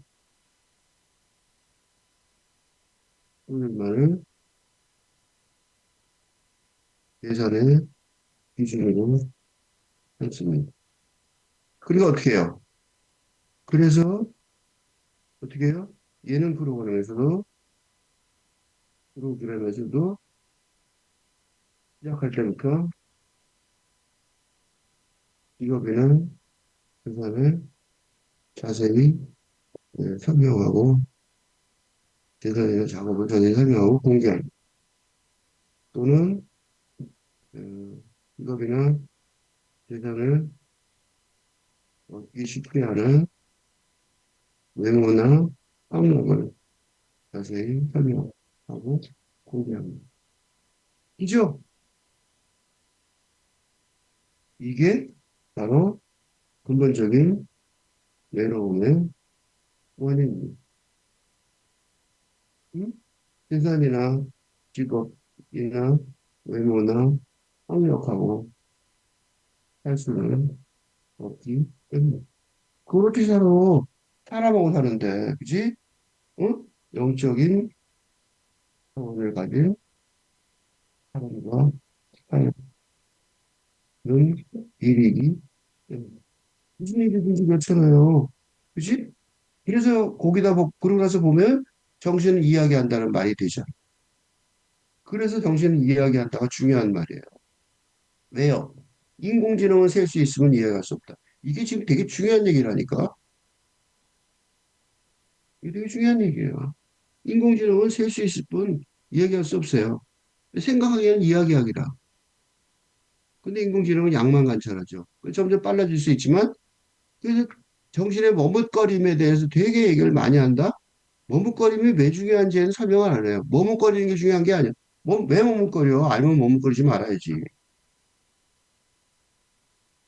소용만을 계산의 기준으로 했습니다. 그리고 어떻게 해요? 그래서 어떻게 해요? 예능 프로그램에서도 시작할 때부터 직업이나 회사를 자세히 설명하고 계산이나 작업을 자세히 설명하고 공개합니다. 또는 직업이나 계산을 얻기 쉽게 하는 외모나 항목을 자세히 설명하고 공개합니다. 이죠? 이게 바로 근본적인 외로움의 원인입니다. 응? 계산이나 직업이나 외모나 학력하고 할 수는 없기 때문에. 그렇게 살아. 사람하고 사는데, 그지? 응? 영적인 차원을 가진 사람과 사는 일이기 때문에. 무슨 일이든지 그렇잖아요. 그지? 그래서 거기다 그러고 나서 보면 정신을 이야기한다는 말이 되죠. 그래서 정신을 이야기한다가 중요한 말이에요. 왜요? 인공지능은 셀 수 있으면 이해할 수 없다. 이게 지금 되게 중요한 얘기라니까. 이게 되게 중요한 얘기예요. 인공지능은 셀 수 있을 뿐 이야기할 수 없어요. 생각하기에는 이야기하기라. 근데 인공지능은 양만 관찰하죠. 점점 빨라질 수 있지만, 그래서 정신의 머뭇거림에 대해서 되게 얘기를 많이 한다? 머뭇거림이 왜 중요한지는 설명을 안 해요. 머뭇거리는 게 중요한 게 아니야. 왜 머뭇거려? 알면 머뭇거리지 말아야지.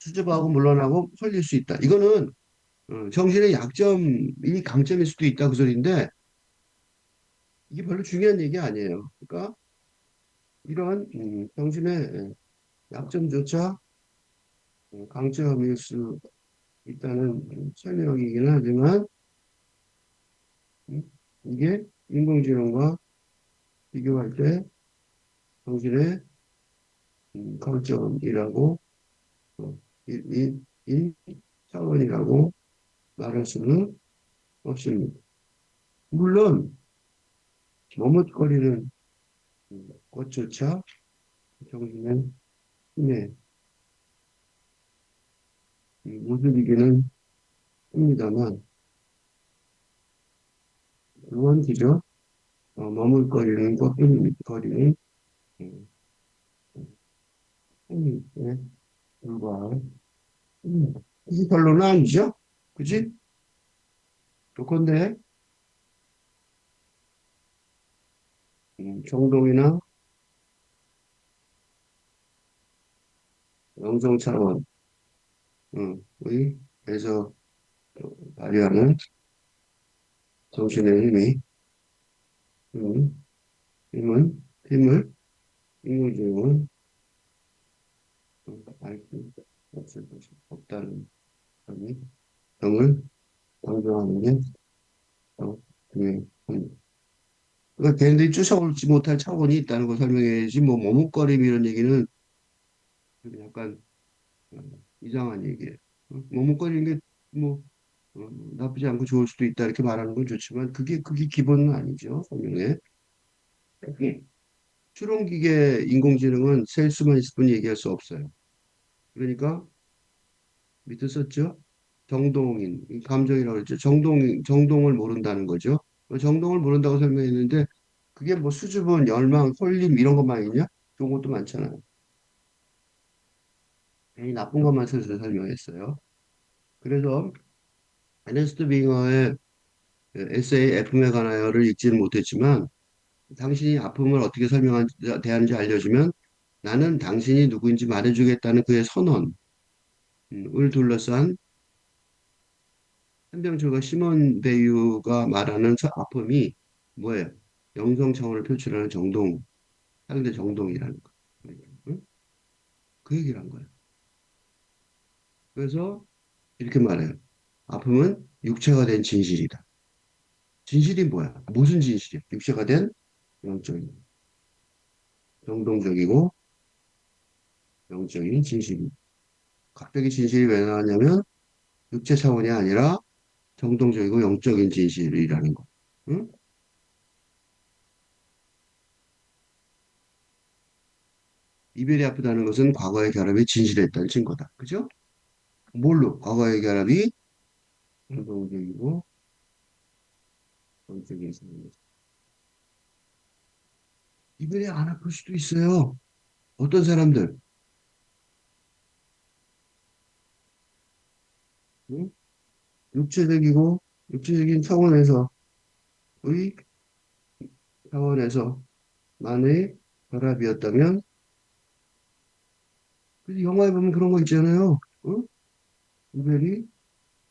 수줍어하고 물러나고 헐릴 수 있다. 이거는 정신의 약점이 강점일 수도 있다 그 소리인데 이게 별로 중요한 얘기 아니에요. 그러니까 이런 정신의 약점조차 강점일 수 있다는 설명이긴 하지만 음, 이게 인공지능과 비교할 때 정신의 강점이라고 어, 일 차원이라고 말할 수는 없습니다. 물론 머뭇거리는 것조차 정신의 힘에 모습이기는 합니다만 그건 그저 머뭇거리는 거리는 힘에 불과할 뿐입니다. 이게 결론은 아니죠? 그지? 그건데 정동이나 영성 차원의 에서 발휘하는 정신의 힘은, 힘을 인공지능은 알수 없을 것이 없다는 점이 점을 강조하는 게 중요합니다. 그러니까 걔네들이 쫓아오지 못할 차원이 있다는 걸 설명해야지 뭐 머뭇거림 이런 얘기는 약간 어, 이상한 얘기예요. 머뭇거리는 게 뭐 나쁘지 않고 좋을 수도 있다 이렇게 말하는 건 좋지만 그게 기본은 아니죠. 설명에. 특히 추론기계 인공지능은 셀 수만 있을 뿐 얘기할 수 없어요. 그러니까 밑에 썼죠? 정동인, 이 감정이라고 그랬죠. 정동을 모른다는 거죠. 정동을 모른다고 설명했는데 그게 뭐 수줍음, 열망, 설림 이런 것만 있냐? 좋은 것도 많잖아요. 괜히 나쁜 것만 슬슬 설명했어요. 그래서 에너스트 빙어의 에세이 F에 관하여를 읽지는 못했지만 당신이 아픔을 어떻게 대하는지 알려주면 나는 당신이 누구인지 말해주겠다는 그의 선언을 둘러싼 한병철과 시몬 베유가 말하는 아픔이 뭐예요? 영성 차원을 표출하는 정동, 상대 정동이라는 거. 응? 그 얘기를 한 거예요. 그래서 이렇게 말해요. 아픔은 육체가 된 진실이다. 진실이 뭐야? 무슨 진실이야? 육체가 된 영적인, 정동적이고 영적인 진실이. 갑자기 진실이 왜 나왔냐면 육체 차원이 아니라 정동적이고 영적인 진실이라는 거. 응? 이별이 아프다는 것은 과거의 결합이 진실했다는 증거다. 그죠? 뭘로? 과거의 결합이 정동적이고 영적인 진실. 이별이 안 아플 수도 있어요. 어떤 사람들, 응? 육체적이고 육체적인 차원에서만의 결합이었다면, 그래서 영화에 보면 그런 거 있잖아요. 응? 이별이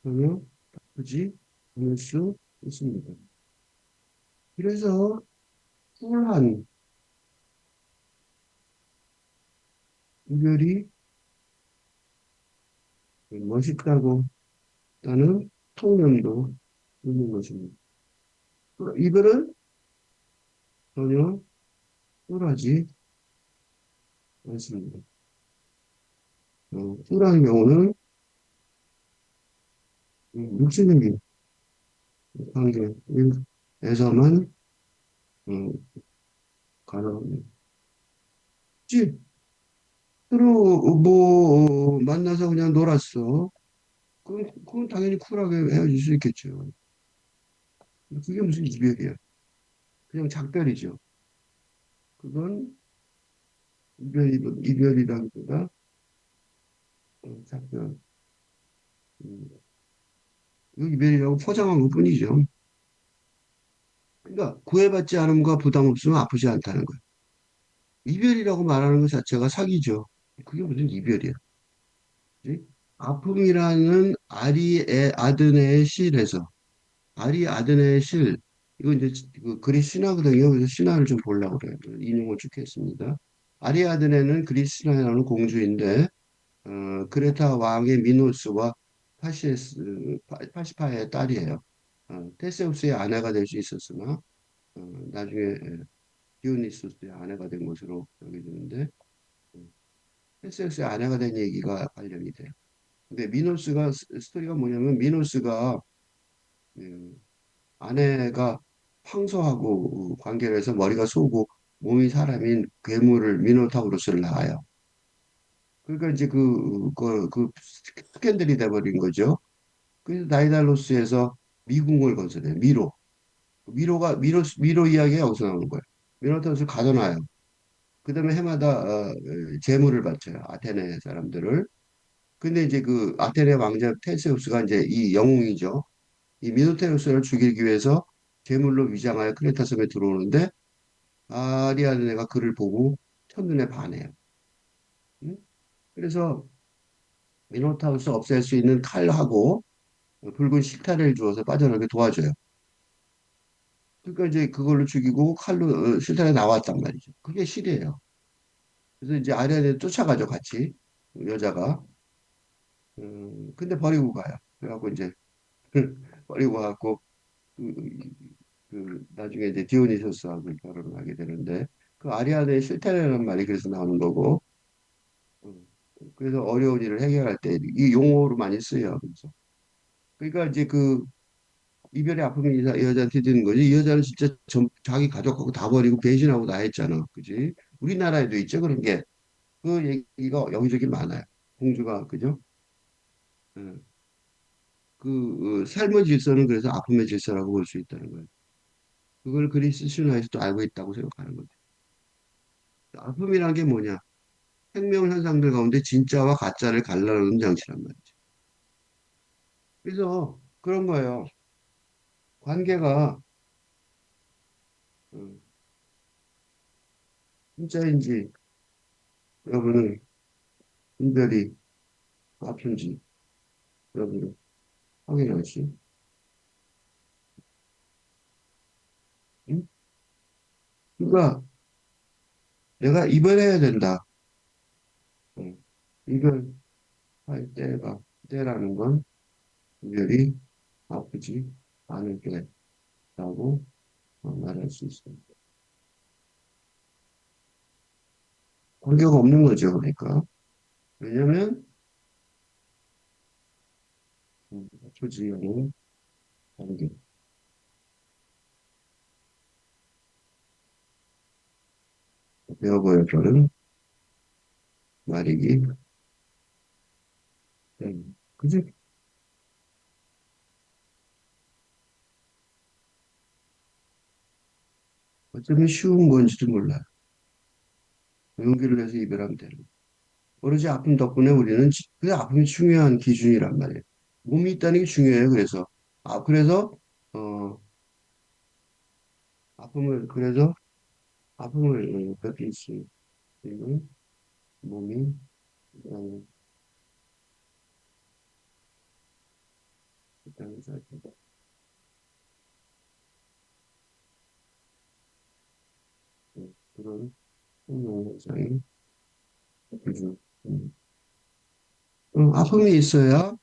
전혀 아프지 않을 수 있습니다. 그래서 쿨한, 이별이 멋있다고 나는 통념도 있는 것입니다. 이별은 전혀 쿨하지 않습니다. 쿨한 경우는 육체적인 관계에서만 음, 가능합니다. 그치? 서로 뭐 만나서 그냥 놀았어. 그건 당연히 쿨하게 헤어질 수 있겠죠. 그게 무슨 이별이야? 그냥 작별이죠. 그건 이별이라기보다 작별. 음, 이거 이별이라고 포장한 것뿐이죠. 그러니까 구애받지 않음과 부담 없으면 아프지 않다는 거예요. 이별이라고 말하는 것 자체가 사기죠. 그게 무슨 이별이야? 그지? 아픔이라는 아드네의 실에서 아리아드네의 실 이거 이제 그 그리스 신화거든요. 그래서 신화를 좀 보려고 그래요. 인용을 쭉 했습니다. 아리아드네는 그리스 신화에 나오는 공주인데 그레타 왕의 미노스와 파시파의 딸이에요. 테세우스의 아내가 될 수 있었으나 나중에 디오니소스의 아내가 된 것으로 여겨지는데 테세우스의 아내가 된 얘기가 관련이 돼요. 근데 미노스가 스토리가 뭐냐면 미노스가 음, 아내가 황소하고 관계를 해서 머리가 쏘고 몸이 사람인 괴물을 미노타우로스를 낳아요. 그러니까 이제 그 스캔들이 돼버린 거죠. 그래서 다이달로스에서 미궁을 건설해요. 미로 이야기가 여기서 나오는 거예요. 미노타우스를 가둬놔요. 그다음에 해마다 제물을 바쳐요. 아테네 사람들을. 근데 이제 그 아테네 왕자 테세우스가 이제 이 영웅이죠. 이 미노타우스를 죽이기 위해서 제물로 위장하여 크레타 섬에 들어오는데 아리아드네가 그를 보고 첫눈에 반해요. 응? 그래서 미노타우스 없앨 수 있는 칼하고 붉은 실타래를 주어서 빠져나오게 도와줘요. 그러니까 이제 그걸로 죽이고 칼로 실타래 나왔단 말이죠. 그게 실이에요. 그래서 이제 아리아드네 쫓아가죠, 같이. 여자가. 근데 버리고 가요. 그래갖고 이제 버리고 가고 그, 나중에 이제 디오니소스하고 결혼을 하게 되는데 그 아리아드의 실타래라는 말이 그래서 나오는 거고 음, 그래서 어려운 일을 해결할 때 이 용어로 많이 쓰여요. 그래서 그러니까 이제 그 이별의 아픔이 이 여자한테 드는 거지. 이 여자는 진짜 자기 가족하고 다 버리고 배신하고 다 했잖아. 그지? 우리나라에도 있죠. 그런 게. 그 얘기가 여기저기 많아요. 공주가, 그죠? 예. 삶의 질서는 그래서 아픔의 질서라고 볼 수 있다는 거예요. 그걸 그리스 신화에서도 알고 있다고 생각하는 거죠. 아픔이란 게 뭐냐? 생명 현상들 가운데 진짜와 가짜를 갈라놓는 장치란 말이죠. 그래서 그런 거예요. 관계가 어, 진짜인지 여러분은 분별이 아픈지 여러분은 확인하시. 응? 그러니까 내가 이별해야 된다. 응. 이별할 때라는 건 이별이 아프지 않을 때라고 말할 수 있습니다. 관계가 없는 거죠, 그러니까. 왜냐면 아프지 않은 관계. 되어버려서는 말이기 때문에. 그지? 어쩌면 쉬운 건지도 몰라요. 용기를 내서 이별하면 되는. 오로지 아픔 덕분에 우리는 그 아픔이 중요한 기준이란 말이에요. 몸이 있다는 게 중요해요. 그래서 어 그래서 아픔을 겪을 수 있는 몸이 있다는 사실. 그런 영상이 그죠? 음. 아픔이 있어야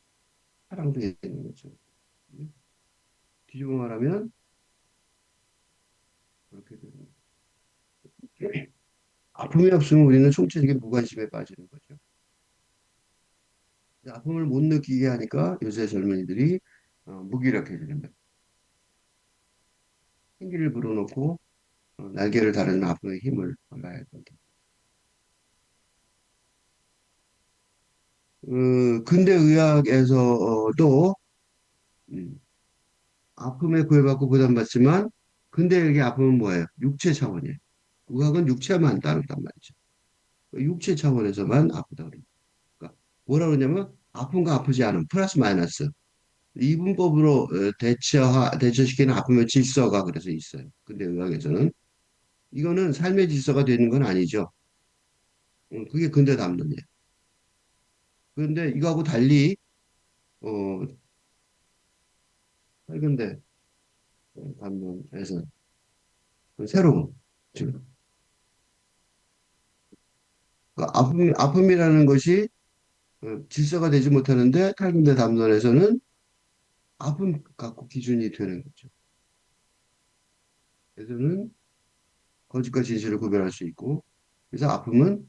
사랑도 있는 거죠. 음. 뒤집어 말하면 그렇게 되는 거죠. 아픔이 없으면 우리는 총체적인 무관심에 빠지는 거죠. 아픔을 못 느끼게 하니까 요새 젊은이들이 무기력해지는 거예요. 생기를 불어넣고 날개를 다루는 아픔의 힘을 알아야 된다. 근대 의학에서도 음, 아픔에 구애받고 부담받지만 근대의학의 아픔은 뭐예요? 육체 차원이에요. 의학은 육체만 다루단 말이죠. 육체 차원에서만 아프다 그래요. 그러니까 뭐라 그러냐면 아픔과 아프지 않음 플러스 마이너스 이분법으로 대처시키는 아픔의 질서가 그래서 있어요. 근대 의학에서는 이거는 삶의 질서가 되는 건 아니죠. 그게 근대 담론이에요. 그런데 이거하고 달리 어, 근대 담론에서 새로운 지금 그러니까 아픔이라는 것이 질서가 되지 못하는데 탈근대 담론에서는 아픔 갖고 기준이 되는 거죠. 그래서는 거짓과 진실을 구별할 수 있고 그래서 아픔은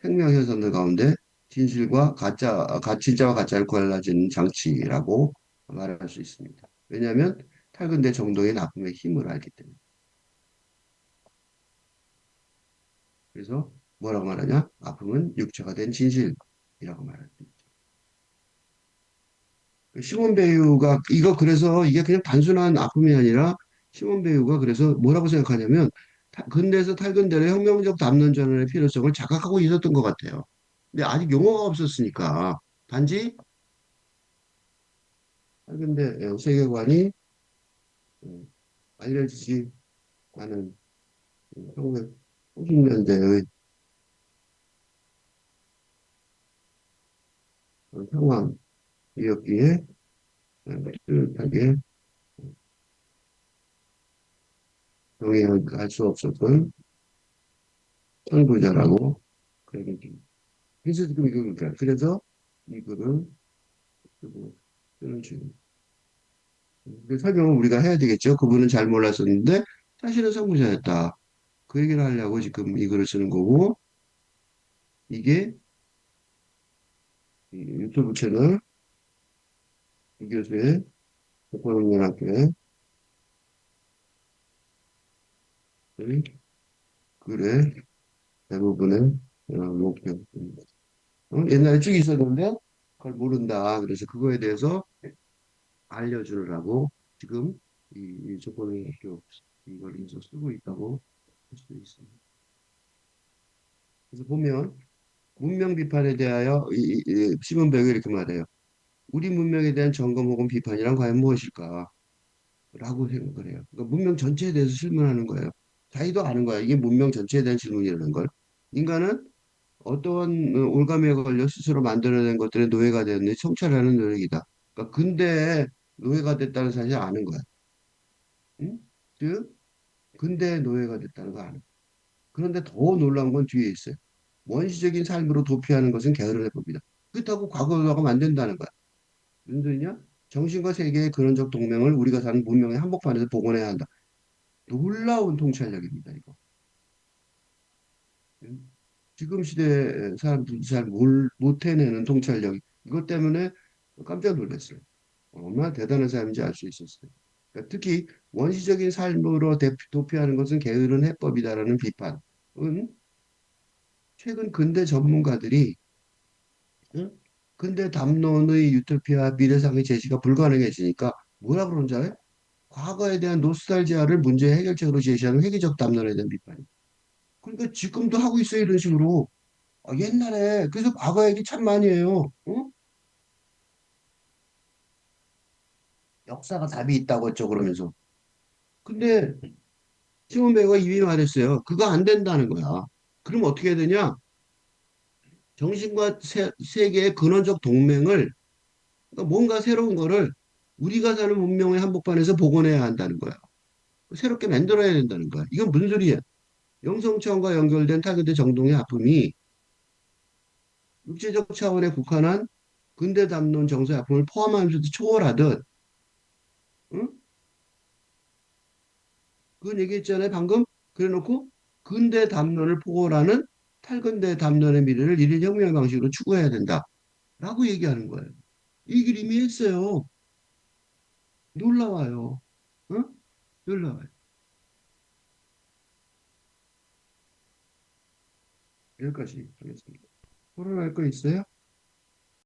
생명현상들 가운데 진짜와 가짜를 구별하는 장치라고 말할 수 있습니다. 왜냐하면 탈근대 정도의 아픔의 힘을 알기 때문에. 그래서 뭐라고 말하냐? 아픔은 육체가 된 진실이라고 말할 수 있죠. 시몬 베유가 이거 그래서 이게 그냥 단순한 아픔이 아니라 시몬 베유가 그래서 뭐라고 생각하냐면 근대에서 탈근대의 혁명적 담론 전환의 필요성을 자각하고 있었던 것 같아요. 근데 아직 용어가 없었으니까 단지 탈근대 세계관이 음, 알려지지 않은 1950년대의 상황이었기에 뚜렷하게 동의할 수 없었던 선구자라고 그렇게 그래서 지금 이거 그러니까 그래서 이거를 쓰고 쓰는 중. 그 설명을 우리가 해야 되겠죠. 그분은 잘 몰랐었는데 사실은 선구자였다. 그 얘기를 하려고 지금 이 글을 쓰는 거고 이게 이 유튜브 채널 이 교수의 백과학년학교의 글의 대부분의 목표입니다. 옛날에 쭉 있었는데 그걸 모른다. 그래서 그거에 대해서 알려주느라고 지금 이 조건학교 이걸 인서 쓰고 있다고 할 수 있습니다. 그래서 보면 문명 비판에 대하여 시몬 베그 이렇게 말해요. 우리 문명에 대한 점검 혹은 비판이란 과연 무엇일까? 라고 생각을 해요. 그러니까 문명 전체에 대해서 질문하는 거예요. 자기도 아는 거야. 이게 문명 전체에 대한 질문이라는 걸. 인간은 어떠한 올가미에 걸려 스스로 만들어낸 것들의 노예가 되었는지 성찰하는 노력이다. 그러니까 근대에 노예가 됐다는 사실을 아는 거야. 응? 즉 근대의 노예가 됐다는 거 아는 거야. 그런데 더 놀라운 건 뒤에 있어요. 원시적인 삶으로 도피하는 것은 게으름의 법이다. 그렇다고 과거로 가면 안 된다는 거야. 무슨 소리냐? 정신과 세계의 근원적 동맹을 우리가 사는 문명의 한복판에서 복원해야 한다. 놀라운 통찰력입니다, 이거. 음. 지금 시대 사람들이 잘 못 해내는 통찰력. 이것 때문에 깜짝 놀랐어요. 얼마나 대단한 사람인지 알 수 있었어요. 그러니까 특히 원시적인 삶으로 도피하는 것은 게으른 해법이다라는 비판은 최근 근대 전문가들이 응? 근대 담론의 유토피아 미래상의 제시가 불가능해지니까 뭐라 그러는 줄 알아요? 과거에 대한 노스탈지아를 문제 해결책으로 제시하는 회계적 담론에 대한 비판이. 그러니까 지금도 하고 있어요, 이런 식으로. 옛날에 그래서 과거 얘기 참 많이 해요. 어? 역사가 답이 있다고 했죠, 그러면서. 근데 시몬 베이가 이미 말했어요. 그거 안 된다는 거야. 그럼 어떻게 해야 되냐? 정신과 세계의 근원적 동맹을 그러니까 뭔가 새로운 거를 우리가 사는 문명의 한복판에서 복원해야 한다는 거야. 새롭게 만들어야 된다는 거야. 이건 무슨 소리야? 영성차원과 연결된 타겟의 정동의 아픔이 국제적 차원에 국한한 근대 담론 정서의 아픔을 포함하면서도 초월하듯, 응? 그건 얘기했잖아요, 방금. 그래놓고 근대 담론을 포괄하는 탈근대 담론의 미래를 일인 혁명의 방식으로 추구해야 된다라고 얘기하는 거예요. 이 길 이미 했어요. 놀라워요. 응? 놀라워요. 여기까지 하겠습니다. 토론할 거 있어요?